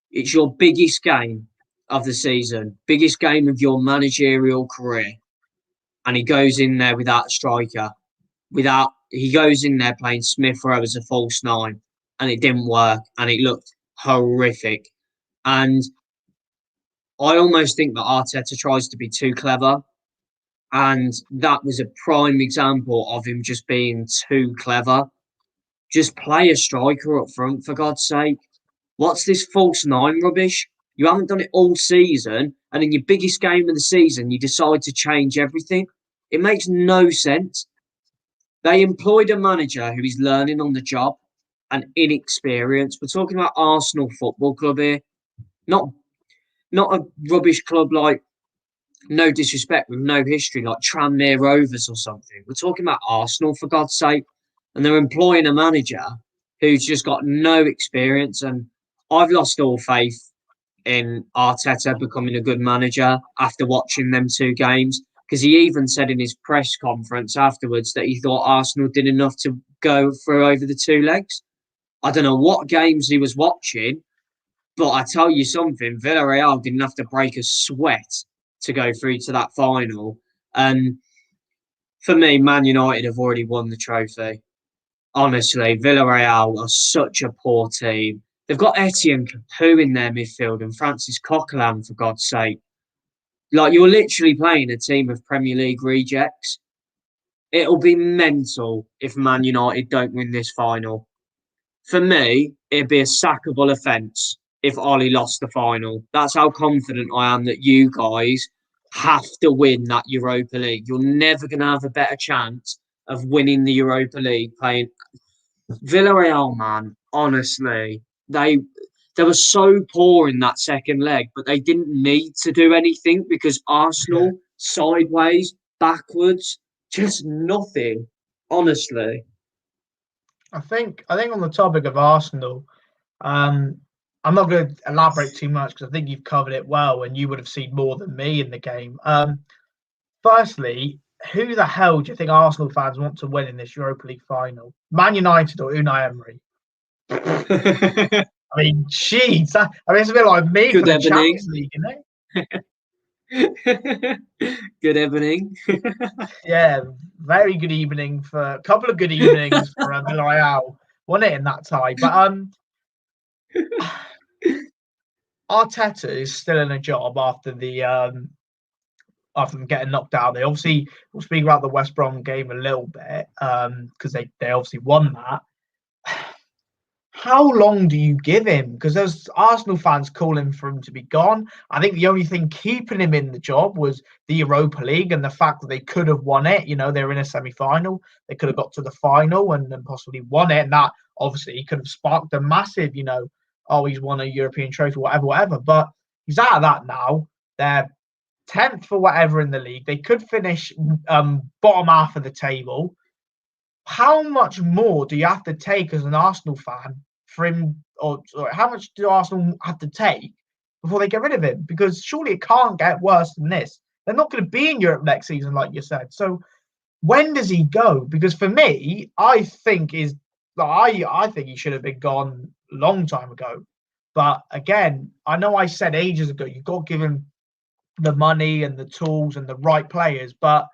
It's your biggest game of the season, biggest game of your managerial career. And he goes in there without a striker. He goes in there playing Smith Rowe as a false 9. And it didn't work. And it looked horrific. And I almost think that Arteta tries to be too clever. And that was a prime example of him just being too clever. Just play a striker up front, for God's sake. What's this false 9 rubbish? You haven't done it all season, and in your biggest game of the season, you decide to change everything. It makes no sense. They employed a manager who is learning on the job and inexperienced. We're talking about Arsenal Football Club here. Not a rubbish club like, no disrespect, with no history, like Tranmere Rovers or something. We're talking about Arsenal, for God's sake. And they're employing a manager who's just got no experience. And I've lost all faith in Arteta becoming a good manager after watching them 2 games. Because he even said in his press conference afterwards that he thought Arsenal did enough to go through over the 2 legs. I don't know what games he was watching, but I tell you something, Villarreal didn't have to break a sweat to go through to that final. And for me, Man United have already won the trophy. honestly, Villarreal are such a poor team. They've got Etienne Capoue in their midfield and Francis Coquelin, for God's sake. Like, you're literally playing a team of Premier League rejects. It'll be mental if Man United don't win this final. For me, it'd be a sackable offence if Ollie lost the final. That's how confident I am that you guys have to win that Europa League. You're never going to have a better chance of winning the Europa League playing Villarreal, man. Honestly, they were so poor in that second leg, but they didn't need to do anything because Yeah. Arsenal sideways, backwards, just nothing. Honestly. I think on the topic of Arsenal, um, I'm not going to elaborate too much because I think you've covered it well, and you would have seen more than me in the game. Firstly, who the hell do you think Arsenal fans want to win in this Europa League final? Man United or Unai Emery? I mean, jeez, it's a bit like me for Good the evening. Champions League, isn't it? Good evening. Yeah, very good evening for a couple of good evenings for Villarreal. Won it in that tie, but Arteta is still in a job after them getting knocked out. They obviously we'll speak about the West Brom game a little bit because they obviously won that. How long do you give him? Because there's Arsenal fans calling for him to be gone. I think the only thing keeping him in the job was the Europa League and the fact that they could have won it. You know, they were in a semi-final. They could have got to the final and then possibly won it. And that obviously could have sparked a massive, oh, he's won a European trophy, whatever. But he's out of that now. They're 10th or whatever in the league. They could finish bottom half of the table. How much more do you have to take as an Arsenal fan for him, or how much do Arsenal have to take before they get rid of him? Because surely it can't get worse than this. They're not going to be in Europe next season, like you said. So when does he go? Because for me, I think I think he should have been gone a long time ago. But again, I know I said ages ago, you've got to give him the money and the tools and the right players, but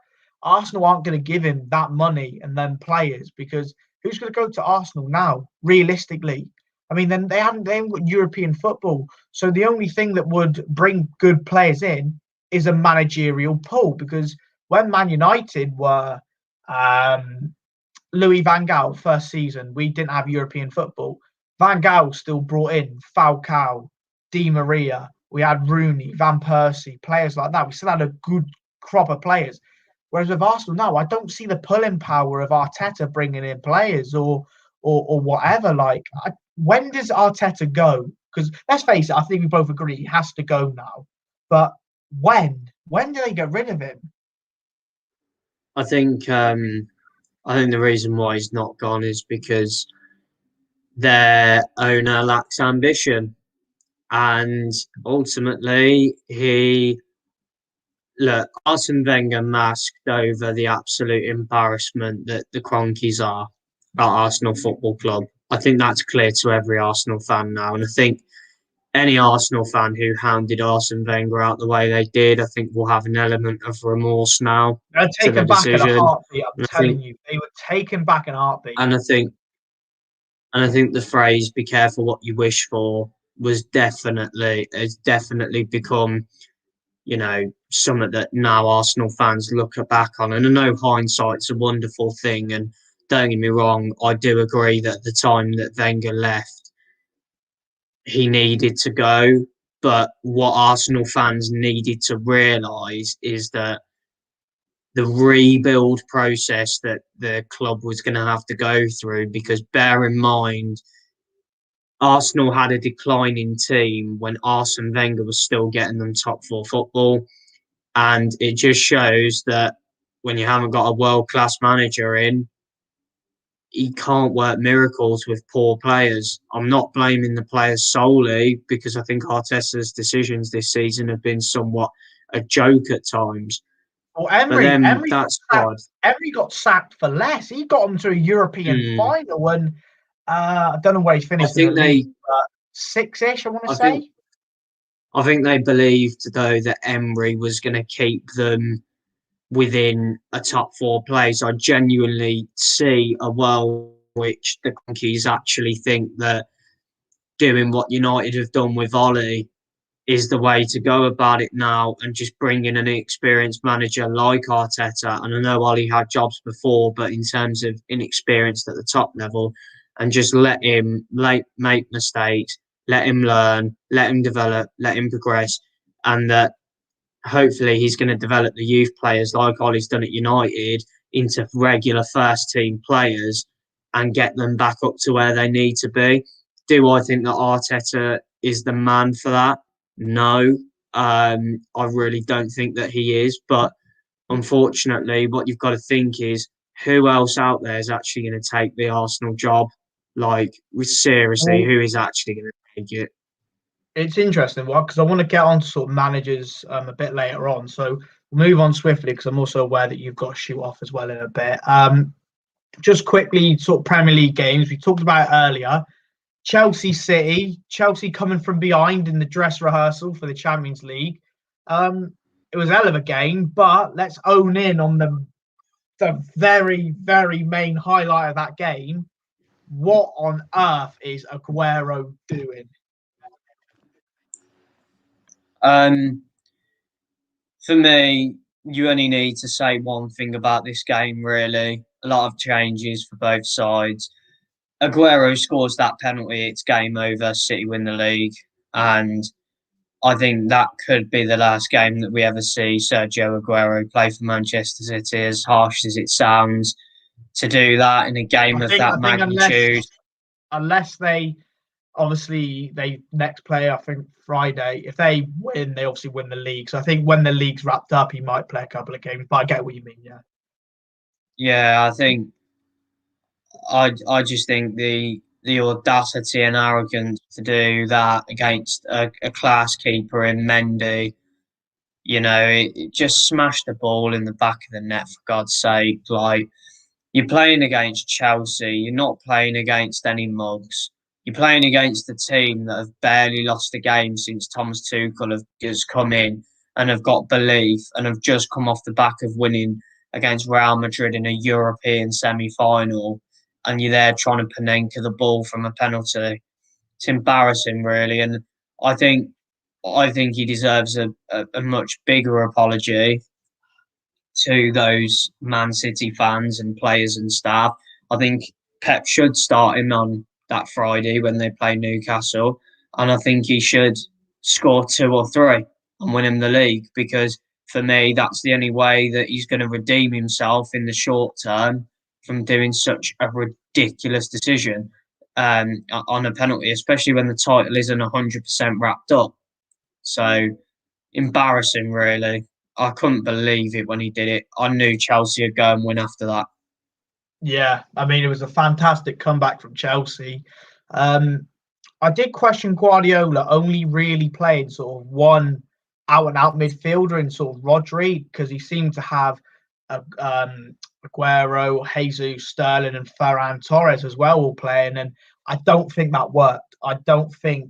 Arsenal aren't going to give him that money and then players because who's going to go to Arsenal now, realistically? I mean, then they haven't got European football. So the only thing that would bring good players in is a managerial pull because when Man United were Louis Van Gaal first season, we didn't have European football. Van Gaal still brought in Falcao, Di Maria. We had Rooney, Van Persie, players like that. We still had a good crop of players. Whereas with Arsenal now, I don't see the pulling power of Arteta bringing in players or whatever. Like, when does Arteta go? Because let's face it, I think we both agree he has to go now. But when? When do they get rid of him? I think the reason why he's not gone is because their owner lacks ambition, and ultimately Arsene Wenger masked over the absolute embarrassment that the Cronkies are at Arsenal Football Club. I think that's clear to every Arsenal fan now, and I think any Arsenal fan who hounded Arsene Wenger out the way they did, I think will have an element of remorse now. They're taken back in a heartbeat. I'm telling you, they were taken back in a heartbeat. And I think the phrase "be careful what you wish for" has definitely become, something that now Arsenal fans look back on. And I know hindsight's a wonderful thing, and don't get me wrong, I do agree that at the time that Wenger left, he needed to go. But what Arsenal fans needed to realise is that the rebuild process that the club was going to have to go through, because bear in mind, Arsenal had a declining team when Arsene Wenger was still getting them top four football. And it just shows that when you haven't got a world-class manager in, he can't work miracles with poor players. I'm not blaming the players solely because I think Arteta's decisions this season have been somewhat a joke at times. Well, Emery got sacked for less. He got them to a European final, and I don't know where he's finished. I think league, six-ish. I want to say. I think they believed though that Emery was going to keep them within a top four place. I genuinely see a world which the Conkeys actually think that doing what United have done with Ollie is the way to go about it now, and just bring in an experienced manager like Arteta. And I know Ollie had jobs before, but in terms of inexperienced at the top level, and just let him make mistakes, let him learn, let him develop, let him progress, and that hopefully he's going to develop the youth players like Ollie's done at United into regular first team players and get them back up to where they need to be. Do I think that Arteta is the man for that? No, I really don't think that he is. But unfortunately, what you've got to think is who else out there is actually going to take the Arsenal job? Like, seriously, who is actually going to take it? It's interesting, because I want to get on to sort of managers a bit later on. So we'll move on swiftly because I'm also aware that you've got to shoot off as well in a bit. Just quickly, sort of Premier League games. We talked about it earlier. Chelsea City, Chelsea coming from behind in the dress rehearsal for the Champions League. It was a hell of a game, but let's own in on the very, very main highlight of that game. What on earth is Aguero doing? For me, you only need to say one thing about this game, really. A lot of changes for both sides. Aguero scores that penalty, it's game over, City win the league. And I think that could be the last game that we ever see Sergio Aguero play for Manchester City, as harsh as it sounds. To do that in a game of that magnitude. Unless they next play, I think Friday, if they win, they obviously win the league. So I think when the league's wrapped up, he might play a couple of games, but I get what you mean, yeah. Yeah, I think I just think the audacity and arrogance to do that against a class keeper in Mendy, it just smashed the ball in the back of the net, for God's sake. Like, you're playing against Chelsea, you're not playing against any mugs. You're playing against a team that have barely lost a game since Thomas Tuchel has come in and have got belief and have just come off the back of winning against Real Madrid in a European semi-final, and you're there trying to Panenka the ball from a penalty. It's embarrassing, really, and I think he deserves a much bigger apology to those Man City fans and players and staff. I think Pep should start him on that Friday when they play Newcastle, and I think he should score 2 or 3 and win him the league, because for me, that's the only way that he's going to redeem himself in the short term from doing such a ridiculous decision on a penalty, especially when the title isn't 100% wrapped up. So, embarrassing, really. I couldn't believe it when he did it. I knew Chelsea would go and win after that. Yeah, I mean, it was a fantastic comeback from Chelsea. I did question Guardiola only really playing sort of one out-and-out midfielder in sort of Rodri, because he seemed to have Aguero, Jesus, Sterling and Ferran Torres as well all playing, and I don't think that worked. I don't think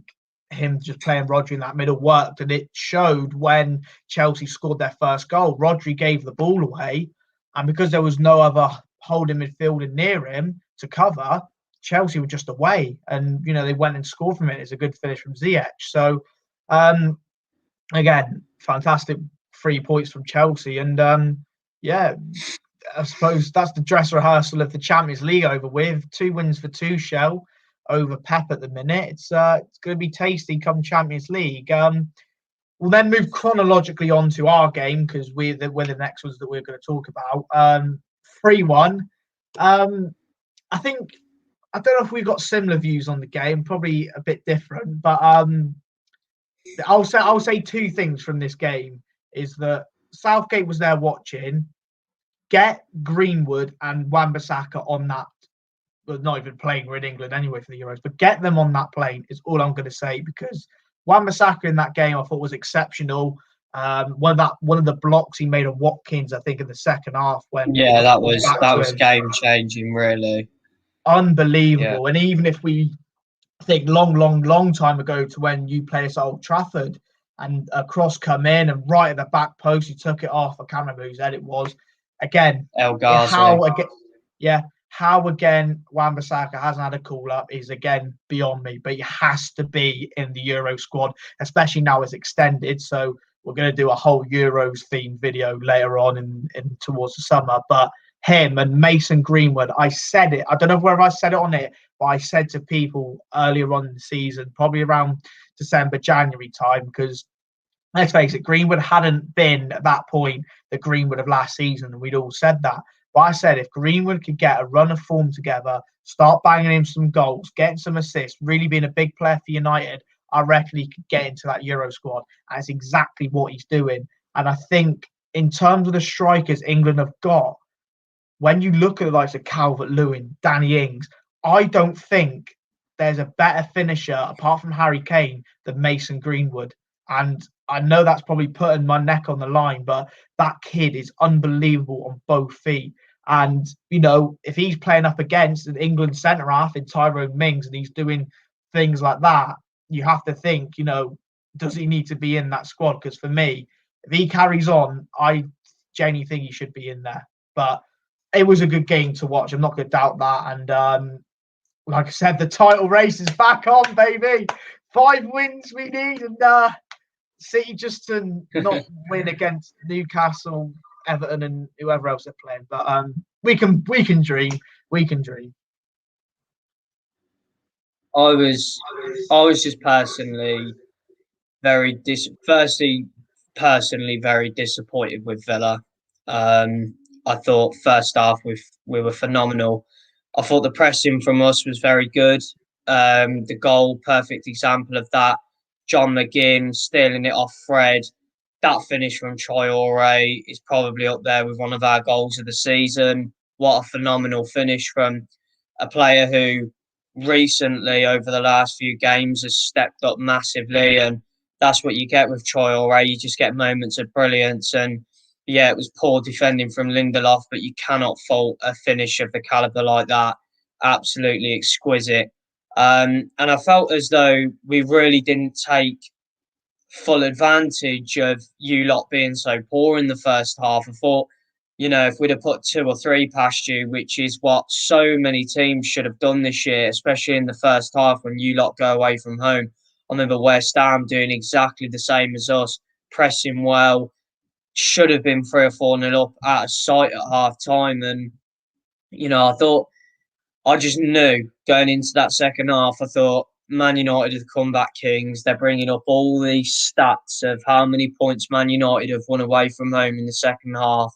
him just playing Rodri in that middle worked, and it showed when Chelsea scored their first goal. Rodri gave the ball away, and because there was no other holding midfielder near him to cover, Chelsea were just away, and they went and scored from it. It's a good finish from Ziyech. So again, fantastic 3 points from Chelsea, and yeah, I suppose that's the dress rehearsal of the Champions League over with. 2 wins for Tuchel over Pep at the minute. It's going to be tasty come Champions League. We'll then move chronologically on to our game, because we're the next ones that we're going to talk about. 3-1. I think, I don't know if we've got similar views on the game, probably a bit different, but I'll say 2 things from this game is that Southgate was there watching. Get Greenwood and Wan-Bissaka on that. Well, not even playing. We're in England anyway for the Euros, but get them on that plane is all I'm going to say, because Wan-Bissaka in that game I thought was exceptional. One of the blocks he made of Watkins, I think, in the second half, when that was game changing, really. Unbelievable. Yeah. And even if we think long time ago to when you played us at Old Trafford and a cross come in and right at the back post, he took it off. I can't remember whose head it was. Again, El Ghazi. How again Wan-Bissaka hasn't had a call up is again beyond me, but he has to be in the Euro squad, especially now it's extended. So we're going to do a whole Euros themed video later on in towards the summer. But him and Mason Greenwood, I said it. I don't know whether I said it on it, but I said to people earlier on in the season, probably around December, January time, because let's face it, Greenwood hadn't been at that point the Greenwood of last season, and we'd all said that. But I said if Greenwood could get a run of form together, start banging in some goals, getting some assists, really being a big player for United, I reckon he could get into that Euro squad. And it's exactly what he's doing. And I think in terms of the strikers England have got, when you look at the likes of Calvert-Lewin, Danny Ings, I don't think there's a better finisher apart from Harry Kane than Mason Greenwood. And I know that's probably putting my neck on the line, but that kid is unbelievable on both feet. And, you know, if he's playing up against an England centre half in Tyrone Mings and he's doing things like that, you have to think, you know, does he need to be in that squad? Because for me, if he carries on, I genuinely think he should be in there. But it was a good game to watch. I'm not going to doubt that. And like I said, the title race is back on, baby. 5 wins we need, and City just to not win against Newcastle, Everton, and whoever else they're playing. But we can dream. We can dream. I was just personally very very disappointed with Villa. I thought first half we were phenomenal. I thought the pressing from us was very good. The goal, perfect example of that. John McGinn stealing it off Fred. That finish from Traore is probably up there with one of our goals of the season. What a phenomenal finish from a player who recently, over the last few games, has stepped up massively. And that's what you get with Traore. You just get moments of brilliance. And yeah, it was poor defending from Lindelof, but you cannot fault a finish of the calibre like that. Absolutely exquisite. And I felt as though we really didn't take full advantage of you lot being so poor in the first half. I thought, you know, if we'd have put 2 or 3 past you, which is what so many teams should have done this year, especially in the first half when you lot go away from home. I remember West Ham doing exactly the same as us, pressing well, should have been 3 or 4-0 up out of sight at half time. And, you know, I just knew going into that second half, I thought Man United have come back kings. They're bringing up all these stats of how many points Man United have won away from home in the second half.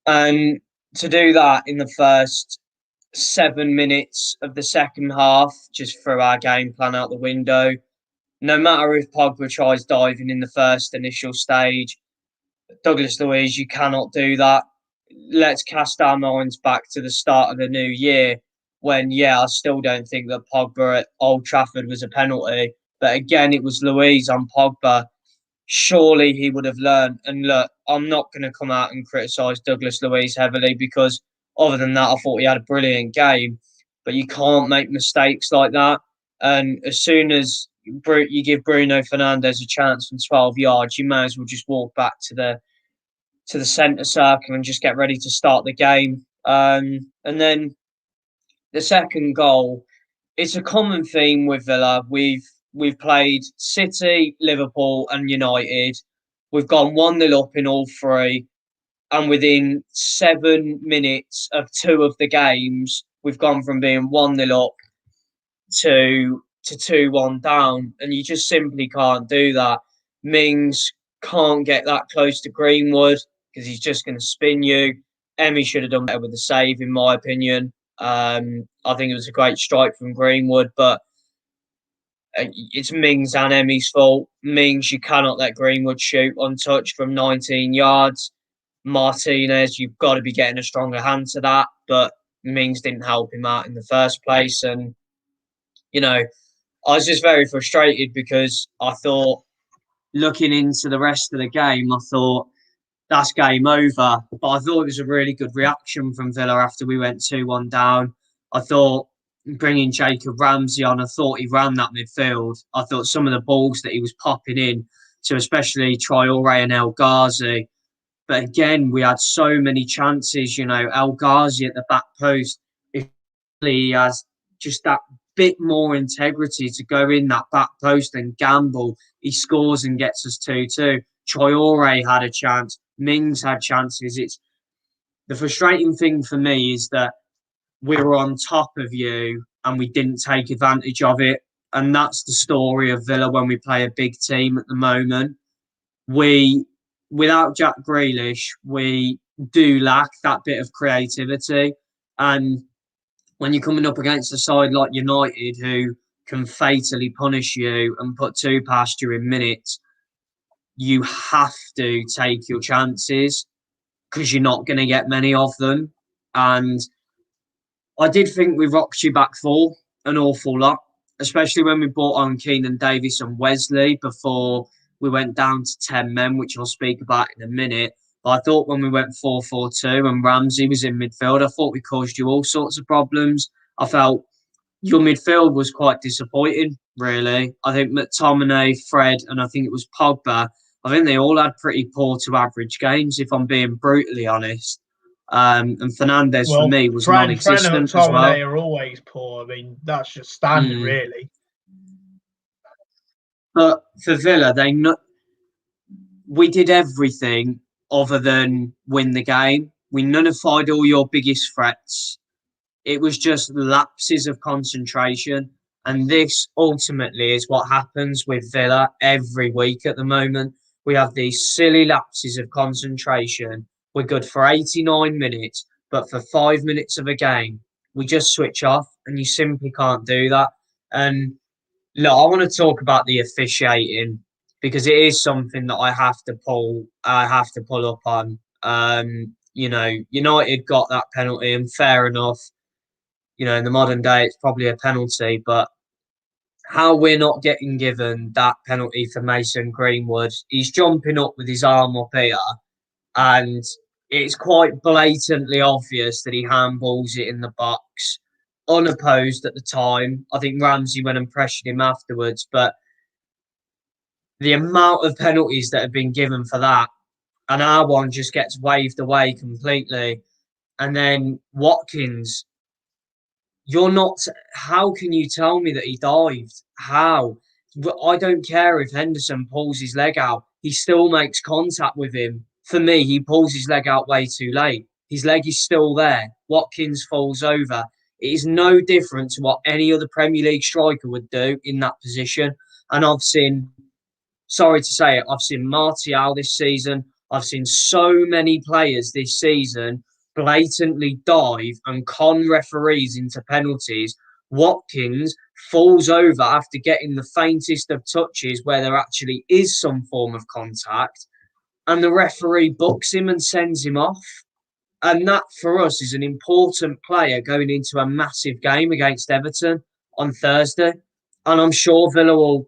And to do that in the first 7 minutes of the second half, just threw our game plan out the window. No matter if Pogba tries diving in the first initial stage, Douglas Luiz, you cannot do that. Let's cast our minds back to the start of the new year when, yeah, I still don't think that Pogba at Old Trafford was a penalty. But again, it was Luiz on Pogba. Surely he would have learned. And look, I'm not going to come out and criticise Douglas Luiz heavily because other than that, I thought he had a brilliant game. But you can't make mistakes like that. And as soon as you give Bruno Fernandes a chance from 12 yards, you may as well just walk back to the centre circle and just get ready to start the game. And then the second goal, it's a common theme with Villa. We've played City, Liverpool and United. We've gone 1-0 up in all 3. And within 7 minutes of 2 of the games, we've gone from being 1-0 up to 2-1 down. And you just simply can't do that. Mings can't get that close to Greenwood because he's just going to spin you. Emmy should have done better with the save, in my opinion. I think it was a great strike from Greenwood, but it's Mings and Emmy's fault. Mings, you cannot let Greenwood shoot untouched from 19 yards. Martinez, you've got to be getting a stronger hand to that, but Mings didn't help him out in the first place. And, you know, I was just very frustrated because I thought, looking into the rest of the game, I thought, that's game over. But I thought it was a really good reaction from Villa after we went 2-1 down. I thought bringing Jacob Ramsey on, I thought he ran that midfield. I thought some of the balls that he was popping in to especially Traore and El Ghazi, But again, we had so many chances. You know, El Ghazi at the back post. If he has just that bit more integrity to go in that back post and gamble, he scores and gets us 2-2. Traore had a chance. Mings had chances. It's the frustrating thing for me is that we were on top of you and we didn't take advantage of it. And that's the story of Villa when we play a big team at the moment. Without Jack Grealish, we do lack that bit of creativity. And when you're coming up against a side like United, who can fatally punish you and put two past you in minutes, you have to take your chances because you're not going to get many of them. And I did think we rocked you back four an awful lot, especially when we brought on Keenan Davis and Wesley before we went down to 10 men, which I'll speak about in a minute. But I thought when we went 4-4-2 and Ramsey was in midfield, I thought we caused you all sorts of problems. I felt your midfield was quite disappointing, really. I think McTominay, Fred, and I think it was Pogba, I think they all had pretty poor to average games, if I'm being brutally honest. And Fernandes, for me, was non-existent Fred and as well. are always poor. I mean, that's just standard, really. But for Villa, we did everything other than win the game. We nullified all your biggest threats. It was just lapses of concentration. And this ultimately is what happens with Villa every week at the moment. We have these silly lapses of concentration. We're good for 89 minutes, but for 5 minutes of a game, we just switch off, and you simply can't do that. And look, I want to talk about the officiating because it is something that I have to pull up on. You know, United got that penalty, and fair enough. You know, in the modern day, it's probably a penalty, but how we're not getting given that penalty for Mason Greenwood, he's jumping up with his arm up here, and it's quite blatantly obvious that he handballs it in the box, unopposed at the time. I think Ramsey went and pressured him afterwards, but the amount of penalties that have been given for that, and our one just gets waved away completely. And then Watkins, how can you tell me that he dived? How? I don't care if Henderson pulls his leg out. He still makes contact with him. For me, he pulls his leg out way too late. His leg is still there. Watkins falls over. It is no different to what any other Premier League striker would do in that position. And sorry to say it, I've seen Martial this season. I've seen so many players this season blatantly dive and con referees into penalties. Watkins falls over after getting the faintest of touches where there actually is some form of contact, and the referee books him and sends him off. And that, for us, is an important player going into a massive game against Everton on Thursday. And I'm sure Villa will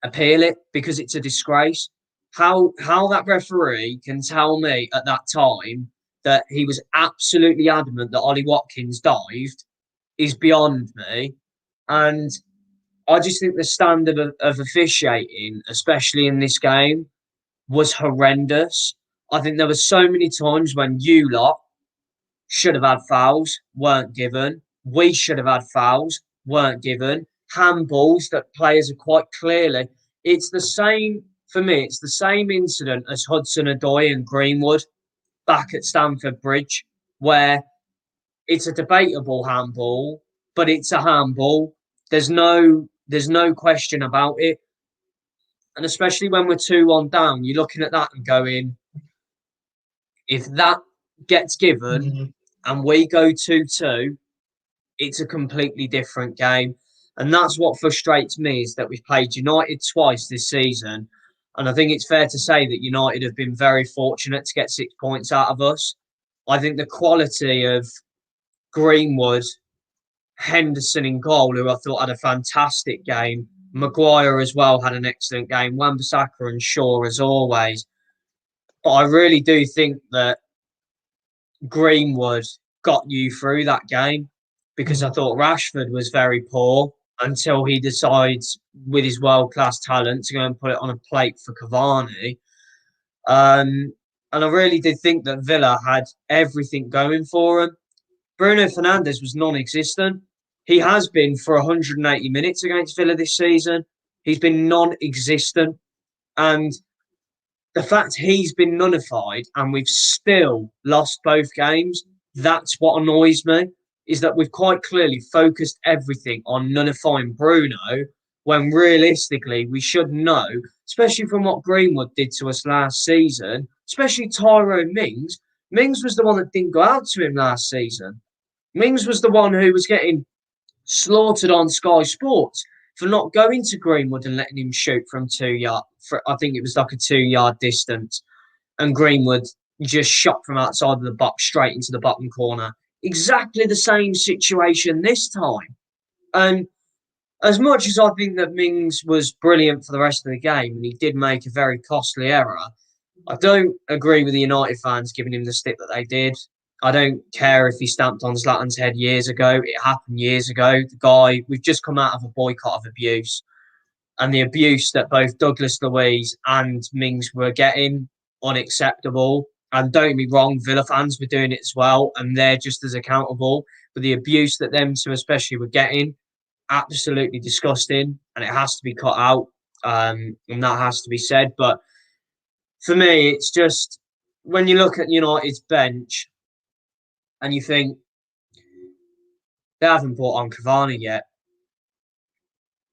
appeal it because it's a disgrace. How that referee can tell me at that time that he was absolutely adamant that Ollie Watkins dived is beyond me. And I just think the standard of officiating, especially in this game, was horrendous. I think there were so many times when you lot should have had fouls, weren't given. We should have had fouls, weren't given. Handballs that players are quite clearly. It's the same, for me, it's the same incident as Hudson-Odoi and Greenwood back at Stamford Bridge, where it's a debatable handball, but it's a handball. There's no question about it. And especially when we're 2-1 down, you're looking at that and going, if that gets given and we go 2-2, it's a completely different game. And that's what frustrates me, is that we've played United twice this season. And I think it's fair to say that United have been very fortunate to get 6 points out of us. I think the quality of Greenwood, Henderson in goal, who I thought had a fantastic game, Maguire as well had an excellent game, Wan-Bissaka and Shaw as always. But I really do think that Greenwood got you through that game, because I thought Rashford was very poor until he decides with his world-class talent to go and put it on a plate for Cavani. And I really did think that Villa had everything going for them. Bruno Fernandes was non-existent. He has been for 180 minutes against Villa this season. He's been non-existent. And the fact he's been nullified and we've still lost both games, that's what annoys me, is that we've quite clearly focused everything on nullifying Bruno when realistically we should know, especially from what Greenwood did to us last season, especially Tyrone Mings. Mings was the one that didn't go out to him last season. Mings was the one who was getting slaughtered on Sky Sports for not going to Greenwood and letting him shoot from 2 yards. I think it was like a 2 yard distance. And Greenwood just shot from outside of the box straight into the bottom corner. Exactly the same situation this time. And as much as I think that Mings was brilliant for the rest of the game, and he did make a very costly error, I don't agree with the United fans giving him the stick that they did. I don't care if he stamped on Zlatan's head years ago. It happened years ago. The guy, we've just come out of a boycott of abuse. And the abuse that both Douglas Luiz and Mings were getting, unacceptable. And don't get me wrong, Villa fans were doing it as well. And they're just as accountable. But the abuse that them two especially were getting, absolutely disgusting. And it has to be cut out. And that has to be said. But for me, it's just, when you look at United's bench, and you think, they haven't brought on Cavani yet.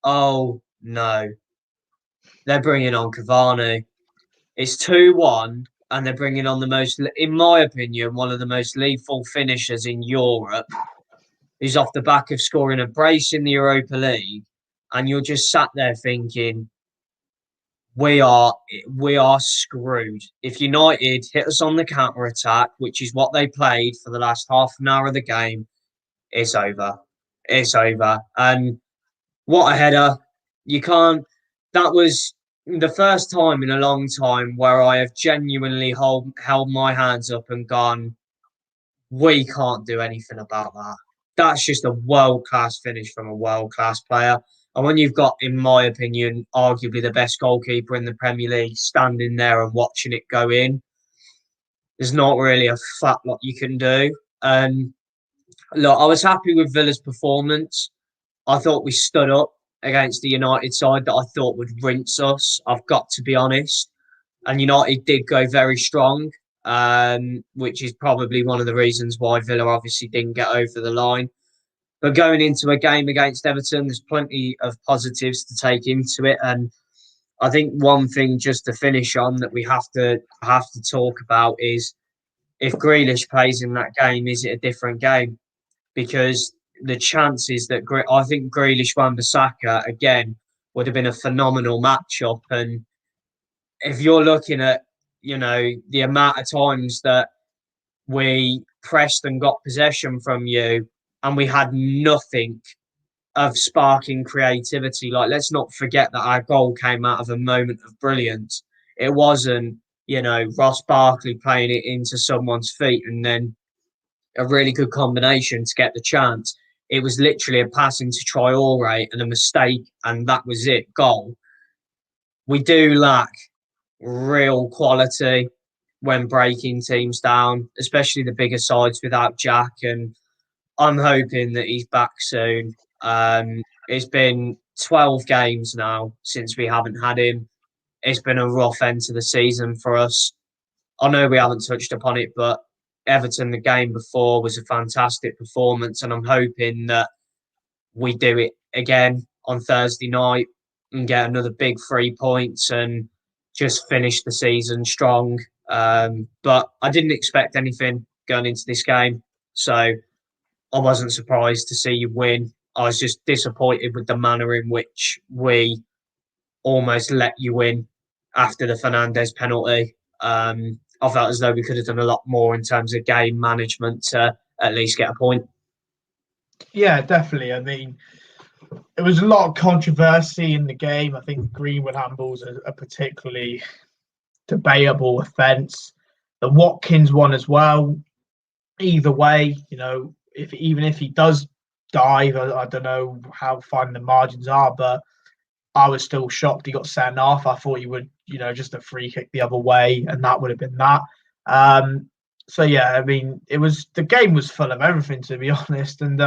Oh, no. They're bringing on Cavani. It's 2-1, and they're bringing on the most, in my opinion, one of the most lethal finishers in Europe, who's off the back of scoring a brace in the Europa League. And you're just sat there thinking, we are screwed. If United hit us on the counter-attack, which is what they played for the last half an hour of the game, it's over. It's over. And what a header. You can't... That was the first time in a long time where I have genuinely held my hands up and gone, we can't do anything about that. That's just a world-class finish from a world-class player. And when you've got, in my opinion, arguably the best goalkeeper in the Premier League standing there and watching it go in, there's not really a fat lot you can do. And look, I was happy with Villa's performance. I thought we stood up against the United side that I thought would rinse us. I've got to be honest. And United did go very strong, which is probably one of the reasons why Villa obviously didn't get over the line. But going into a game against Everton, there's plenty of positives to take into it. And I think one thing just to finish on that we have to talk about is, if Grealish plays in that game, is it a different game? Because the chances that I think Grealish Wan-Bissaka again would have been a phenomenal matchup. And if you're looking at, the amount of times that we pressed and got possession from you, and we had nothing of sparking creativity. Like, let's not forget that our goal came out of a moment of brilliance. It wasn't, Ross Barkley playing it into someone's feet and then a really good combination to get the chance. It was literally a pass into Traore and a mistake, and that was it, goal. We do lack real quality when breaking teams down, especially the bigger sides without Jack, and I'm hoping that he's back soon. It's been 12 games now since we haven't had him. It's been a rough end to the season for us. I know we haven't touched upon it, but Everton, the game before, was a fantastic performance, and I'm hoping that we do it again on Thursday night and get another big 3 points and just finish the season strong. But I didn't expect anything going into this game, so I wasn't surprised to see you win. I was just disappointed with the manner in which we almost let you win after the Fernandes penalty. I felt as though we could have done a lot more in terms of game management to at least get a point. Yeah, definitely. I mean, there was a lot of controversy in the game. I think Greenwood handballs a particularly debatable offence. The Watkins one as well. Either way, even if he does dive, I don't know how fine the margins are, but I was still shocked he got sent off. I thought he would, just a free kick the other way, and that would have been that. So yeah, I mean, the game was full of everything, to be honest, and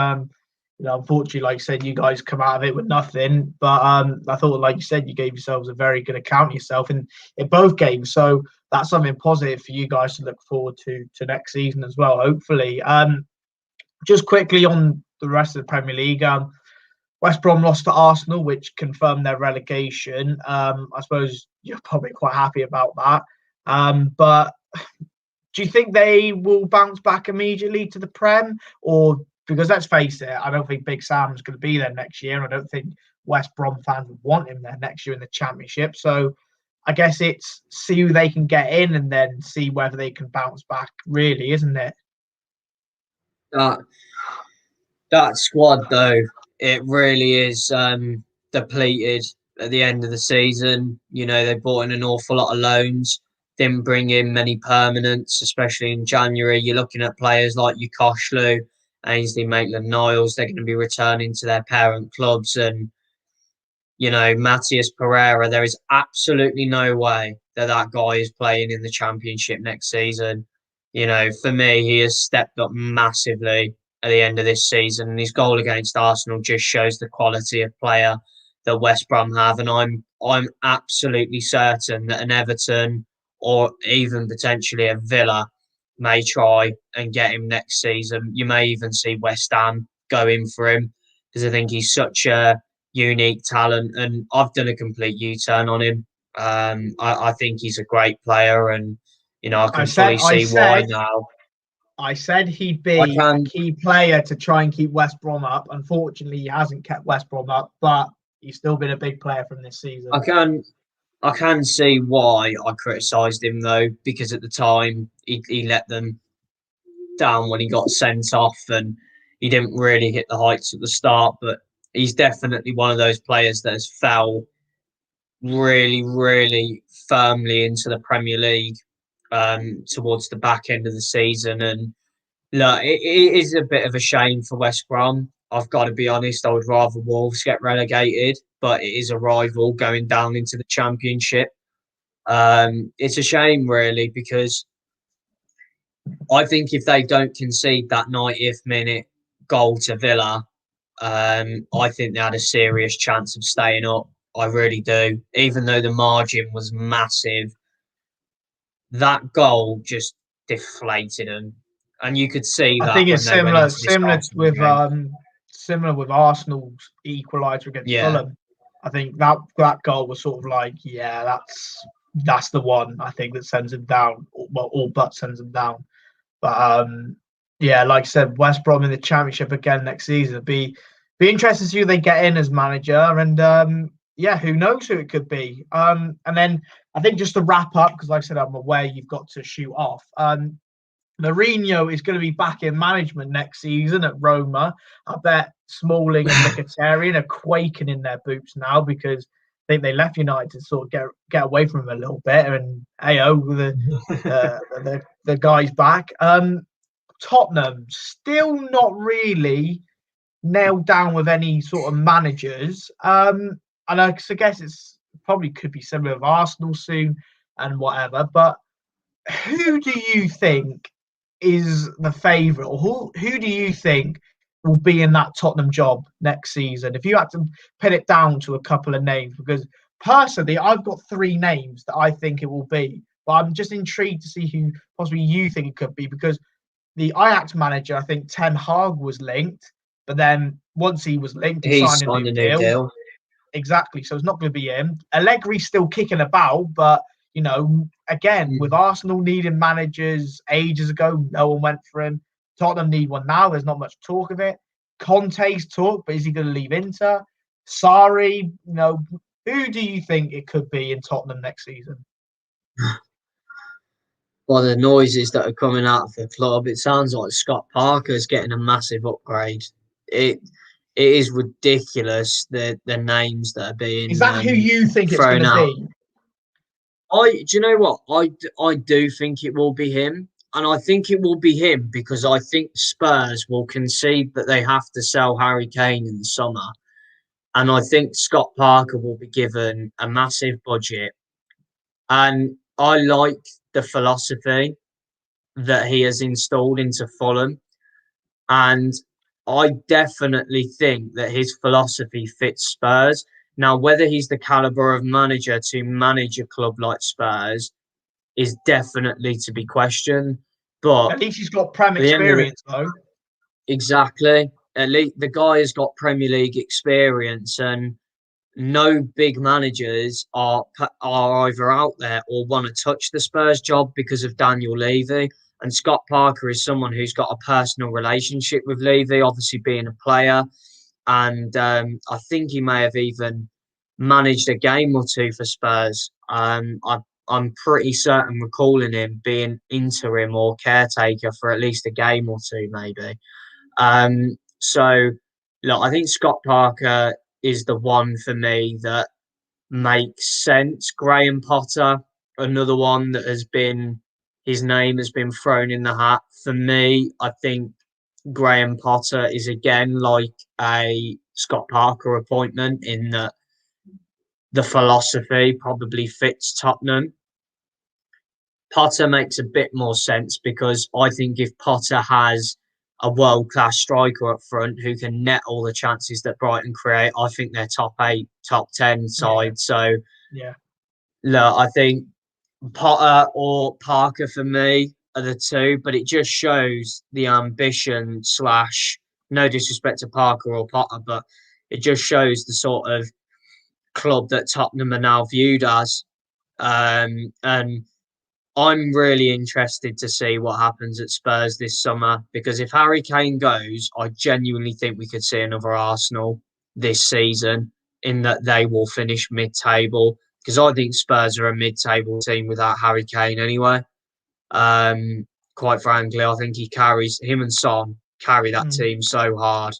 unfortunately, like I said, you guys come out of it with nothing. But I thought, like you said, you gave yourselves a very good account of yourself in both games. So that's something positive for you guys to look forward to next season as well, hopefully. Just quickly on the rest of the Premier League, West Brom lost to Arsenal, which confirmed their relegation. I suppose you're probably quite happy about that. But do you think they will bounce back immediately to the Prem? Or, because let's face it, I don't think Big Sam's going to be there next year. And I don't think West Brom fans would want him there next year in the Championship. So I guess it's see who they can get in and then see whether they can bounce back, really, isn't it? That squad, though, it really is depleted at the end of the season. You know, they brought in an awful lot of loans, didn't bring in many permanents, especially in January. You're looking at players like Ukoshlu, Ainsley Maitland-Niles. They're going to be returning to their parent clubs. And, you know, Matheus Pereira, there is absolutely no way that guy is playing in the Championship next season. You know, for me, he has stepped up massively at the end of this season. And his goal against Arsenal just shows the quality of player that West Brom have. And I'm absolutely certain that an Everton or even potentially a Villa may try and get him next season. You may even see West Ham go in for him because I think he's such a unique talent. And I've done a complete U-turn on him. I think he's a great player, and you know I can fully see why now. I said he'd be a key player to try and keep West Brom up. Unfortunately, he hasn't kept West Brom up, but he's still been a big player from this season. I can see why I criticised him though, because at the time he let them down when he got sent off, and he didn't really hit the heights at the start. But he's definitely one of those players that has fell really, really firmly into the Premier League towards the back end of the season. And look, it is a bit of a shame for West Brom. I've got to be honest, I would rather Wolves get relegated, but it is a rival going down into the Championship. It's a shame, really, because I think if they don't concede that 90th minute goal to Villa, I think they had a serious chance of staying up. I really do. Even though the margin was massive, that goal just deflated them, and you could see that. I think it's similar with Arsenal's equaliser against Fulham. I think that goal was sort of like, yeah, that's the one I think that sends him down. Well, all but sends him down. But yeah, like I said, West Brom in the Championship again next season. It'd be interesting to see who they get in as manager, and yeah, who knows who it could be. And then I think just to wrap up, because like I said, I'm aware you've got to shoot off. Mourinho is going to be back in management next season at Roma. I bet Smalling and Mkhitaryan are quaking in their boots now because I think they left United to sort of get away from him a little bit. And the guy's back. Tottenham still not really nailed down with any sort of managers. And I guess it's probably could be similar with Arsenal soon and whatever. But who do you think is the favourite, or who do you think will be in that Tottenham job next season? If you had to pin it down to a couple of names, because personally, I've got 3 names that I think it will be, but I'm just intrigued to see who possibly you think it could be, because the Ajax manager, I think Ten Hag was linked, but then once he was linked, he signed a new deal. Exactly, so it's not going to be him. Allegri's still kicking about, but you know, again, with Arsenal needing managers ages ago, no one went for him. Tottenham need one now. There's not much talk of it. Conte's talk, but is he going to leave Inter? Sarri, you know, who do you think it could be in Tottenham next season? Well, the noises that are coming out of the club, it sounds like Scott Parker's getting a massive upgrade. It is ridiculous, the names that are being Is that who you think it's going to be? Do you know what? I do think it will be him. And I think it will be him because I think Spurs will concede that they have to sell Harry Kane in the summer. And I think Scott Parker will be given a massive budget. And I like the philosophy that he has installed into Fulham. And I definitely think that his philosophy fits Spurs. Now, whether he's the caliber of manager to manage a club like Spurs is definitely to be questioned. But At least he's got Prem at the end of the experience, though. exactly, at least the guy has got Premier League experience, and no big managers are either out there or want to touch the Spurs job because of Daniel Levy. And Scott Parker is someone who's got a personal relationship with Levy, obviously being a player. And I think he may have even managed a game or two for Spurs. I'm pretty certain recalling him being interim or caretaker for at least a game or two, maybe. So, look, I think Scott Parker is the one for me that makes sense. Graham Potter, another one that his name has been thrown in the hat. For me, I think Graham Potter is again like a Scott Parker appointment in that the philosophy probably fits Tottenham. Potter makes a bit more sense because I think if Potter has a world-class striker up front who can net all the chances that Brighton create, I think they're top 8, top 10 side. Yeah. So, Yeah. look, I think Potter or Parker for me are the two, but it just shows the ambition slash, no disrespect to Parker or Potter, but it just shows the sort of club that Tottenham are now viewed as. And I'm really interested to see what happens at Spurs this summer because if Harry Kane goes, I genuinely think we could see another Arsenal this season in that they will finish mid-table because I think Spurs are a mid-table team without Harry Kane anyway. Quite frankly, I think him and Son carry that team so hard.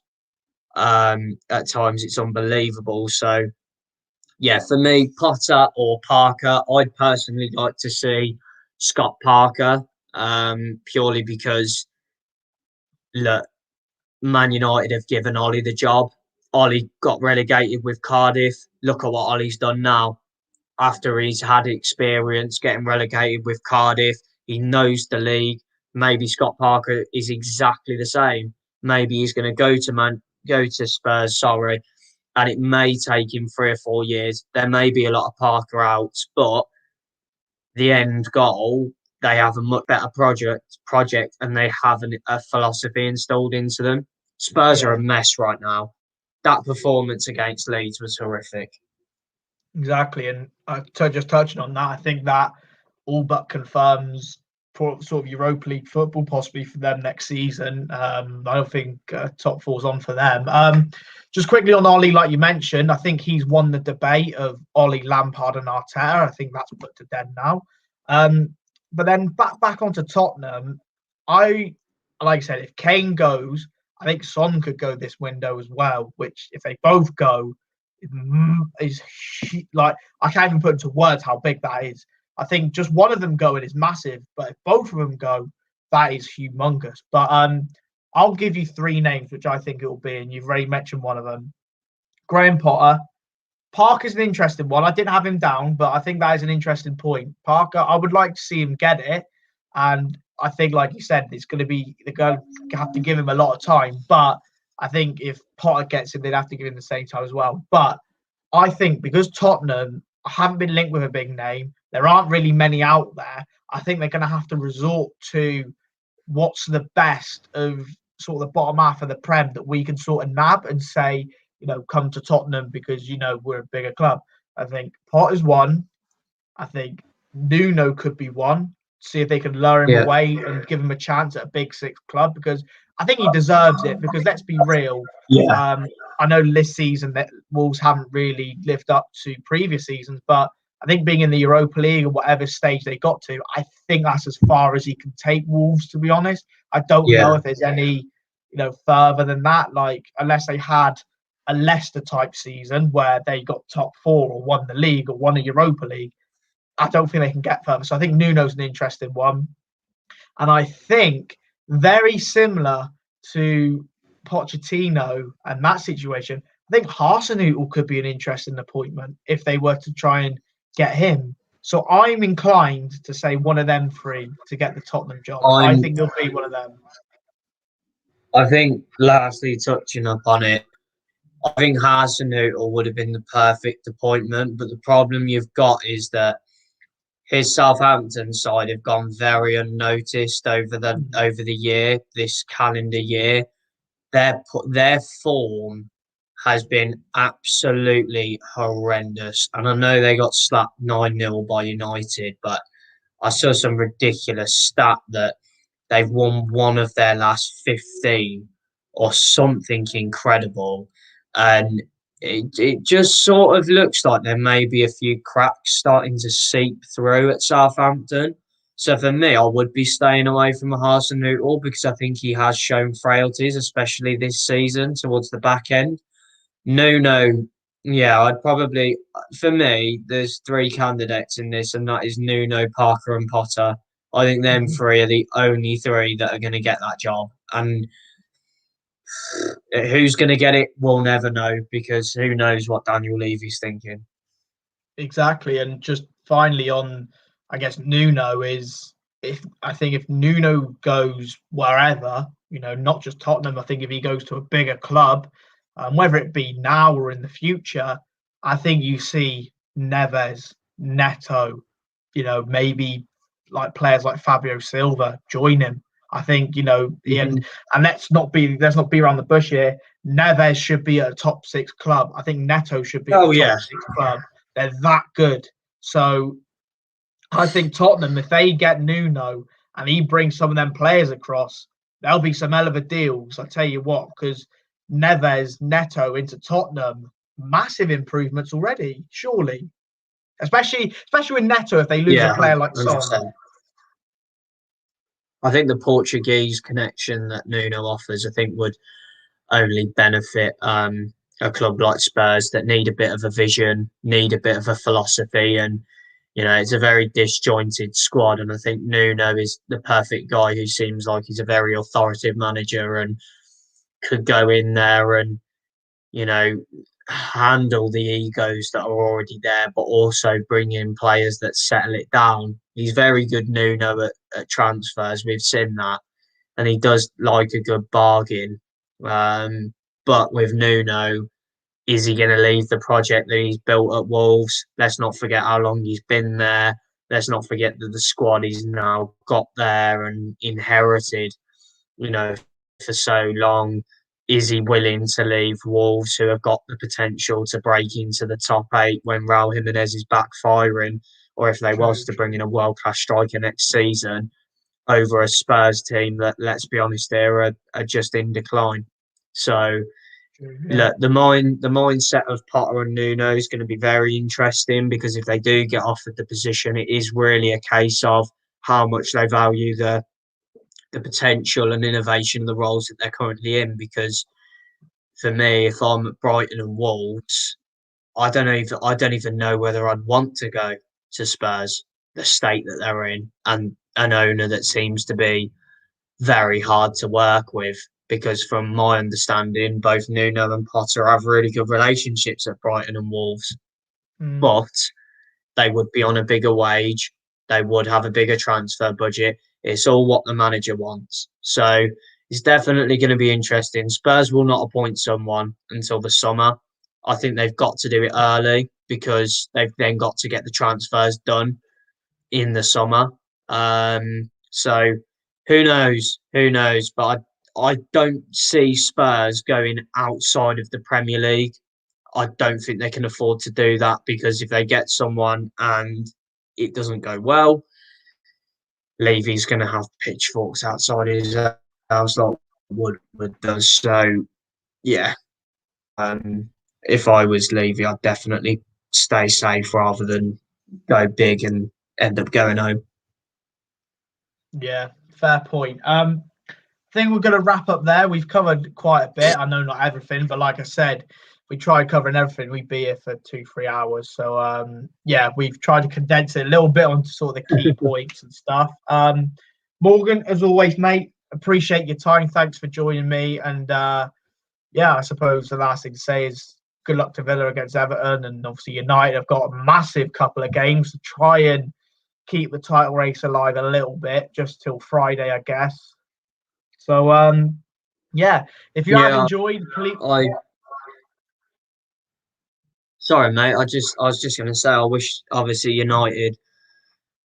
At times it's unbelievable. So, yeah, for me, Potter or Parker, I'd personally like to see Scott Parker, purely because look, Man United have given Ollie the job. Ollie got relegated with Cardiff. Look at what Ollie's done now. After he's had experience getting relegated with Cardiff, he knows the league. Maybe Scott Parker is exactly the same. Maybe he's going to go to Spurs, sorry, and it may take him 3 or 4 years. There may be a lot of Parker outs, but the end goal, they have a much better project, and they have a philosophy installed into them. Spurs are a mess right now. That performance against Leeds was horrific. Exactly, and just touching on that, I think that all but confirms sort of Europa League football possibly for them next season. I don't think top four's on for them. Just quickly on Ollie, like you mentioned, I think he's won the debate of Ollie, Lampard, and Arteta. I think that's put to bed now. But then back onto Tottenham, like I said, if Kane goes, I think Son could go this window as well. Which, if they both go, is like I can't even put into words how big that is. I think just one of them going is massive, but if both of them go, that is humongous. But I'll give you 3 names, which I think it will be, and you've already mentioned one of them. Graham Potter. Parker's an interesting one. I didn't have him down, but I think that is an interesting point. Parker, I would like to see him get it, and I think, like you said, it's going to be they're going to have to give him a lot of time. But I think if Potter gets him, they'd have to give him the same time as well. But I think because Tottenham haven't been linked with a big name, there aren't really many out there. I think they're going to have to resort to what's the best of sort of the bottom half of the Prem that we can sort of nab and say, come to Tottenham because, we're a bigger club. I think Potter's one. I think Nuno could be one. See if they can lure him away and give him a chance at a big 6 club because I think he deserves it because let's be real. Yeah. I know this season that Wolves haven't really lived up to previous seasons, but I think being in the Europa League or whatever stage they got to, I think that's as far as he can take Wolves, to be honest. I don't know if there's any, further than that, like unless they had a Leicester type season where they got top 4 or won the league or won a Europa League. I don't think they can get further. So I think Nuno's an interesting one. And I think very similar to Pochettino and that situation, I think Hasenhüttl could be an interesting appointment if they were to try and get him. So I'm inclined to say one of them three to get the Tottenham job. I think it'll be one of them. I think, lastly, touching up on it, I think Hasenhüttl would have been the perfect appointment, but the problem you've got is that his Southampton side have gone very unnoticed over the year, this calendar year. Their form has been absolutely horrendous, and I know they got slapped 9-0 by United, but I saw some ridiculous stat that they've won one of their last 15 or something incredible. And it just sort of looks like there may be a few cracks starting to seep through at Southampton. So for me, I would be staying away from Hasenhüttl because I think he has shown frailties, especially this season towards the back end. Nuno, yeah, I'd probably, for me, there's three candidates in this, and that is Nuno, Parker, and Potter. I think them three are the only three that are going to get that job. And who's going to get it, we'll never know, because who knows what Daniel Levy's thinking. Exactly. And just finally on, I guess, Nuno is, if Nuno goes wherever, not just Tottenham, I think if he goes to a bigger club, whether it be now or in the future, I think you see Neves, Neto, maybe like players like Fabio Silva join him. I think, and let's not be around the bush here. Neves should be at a top 6 club. I think Neto should be at a top 6 club. They're that good. So I think Tottenham, if they get Nuno and he brings some of them players across, there'll be some hell of a deals. I tell you what, because Neves, Neto into Tottenham, massive improvements already, surely. Especially with Neto if they lose a player like Son. I think the Portuguese connection that Nuno offers, I think, would only benefit a club like Spurs that need a bit of a vision, need a bit of a philosophy, and it's a very disjointed squad. And I think Nuno is the perfect guy who seems like he's a very authoritative manager and could go in there and handle the egos that are already there, but also bring in players that settle it down. He's very good, Nuno, at transfers. We've seen that, and he does like a good bargain. But with Nuno, is he going to leave the project that he's built at Wolves? Let's not forget how long he's been there. Let's not forget that the squad he's now got there and inherited, for so long. Is he willing to leave Wolves, who have got the potential to break into the top 8 when Raul Jimenez is backfiring, or if they was to bring in a world-class striker next season, over a Spurs team that, let's be honest, are just in decline. So, look, the mindset of Potter and Nuno is going to be very interesting, because if they do get offered the position, it is really a case of how much they value the potential and innovation of the roles that they're currently in. Because for me, if I'm at Brighton and Wolves, I don't even know whether I'd want to go to Spurs, the state that they're in, and an owner that seems to be very hard to work with. Because from my understanding, both Nuno and Potter have really good relationships at Brighton and Wolves, but they would be on a bigger wage. They would have a bigger transfer budget. It's all what the manager wants. So it's definitely going to be interesting. Spurs will not appoint someone until the summer. I think they've got to do it early, because they've then got to get the transfers done in the summer. So who knows? Who knows? But I don't see Spurs going outside of the Premier League. I don't think they can afford to do that, because if they get someone and it doesn't go well, Levy's going to have pitchforks outside his house like Woodward does. So, yeah, if I was Levy, I'd definitely stay safe rather than go big and end up going home. Yeah, fair point. I think we're going to wrap up there. We've covered quite a bit. I know not everything, but like I said, we tried covering everything. We'd be here for 2-3 hours. So, we've tried to condense it a little bit onto sort of the key points and stuff. Morgan, as always, mate, appreciate your time. Thanks for joining me. And, I suppose the last thing to say is good luck to Villa against Everton, and obviously United have got a massive couple of games to try and keep the title race alive a little bit, just till Friday, I guess. So yeah, if you have enjoyed, please. Sorry, mate. I was just going to say, I wish obviously United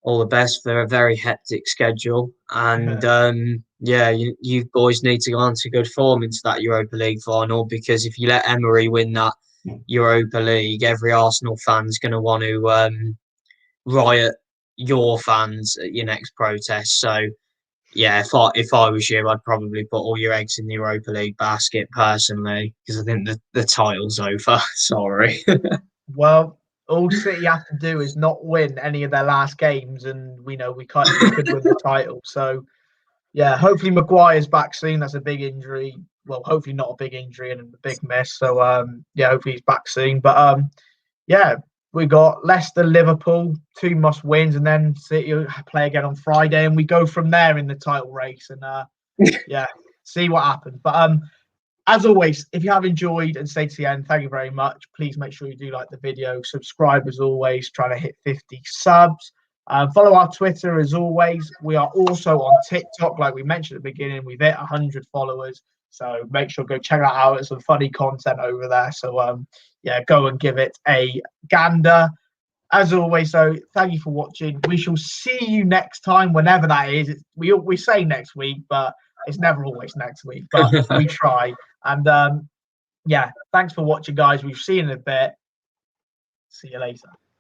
all the best for a very hectic schedule, and yeah, you boys need to go on to good form into that Europa League final, because if you let Emery win that Europa League, every Arsenal fan's going to want to riot your fans at your next protest. So yeah, if I was you, I'd probably put all your eggs in the Europa League basket personally, because I think the title's over. Sorry. Well, all City have to do is not win any of their last games, and we know we could win the title. So yeah, hopefully Maguire's back soon. That's a big injury. Well, hopefully not a big injury and a big miss. So yeah, hopefully he's back soon. But yeah, we got Leicester, Liverpool, 2 must wins, and then City play again on Friday, and we go from there in the title race. And yeah, see what happens. But as always, if you have enjoyed and stayed to the end, thank you very much. Please make sure you do like the video, subscribe as always, trying to hit 50 subs. Follow our Twitter as always. We are also on TikTok, like we mentioned at the beginning. We've hit 100 followers, so make sure go check that out. It's some funny content over there. So yeah, go and give it a gander. As always, so thank you for watching. We shall see you next time, whenever that is. We say next week, but it's never always next week. But we try. And yeah, thanks for watching, guys. We've seen you in a bit. See you later.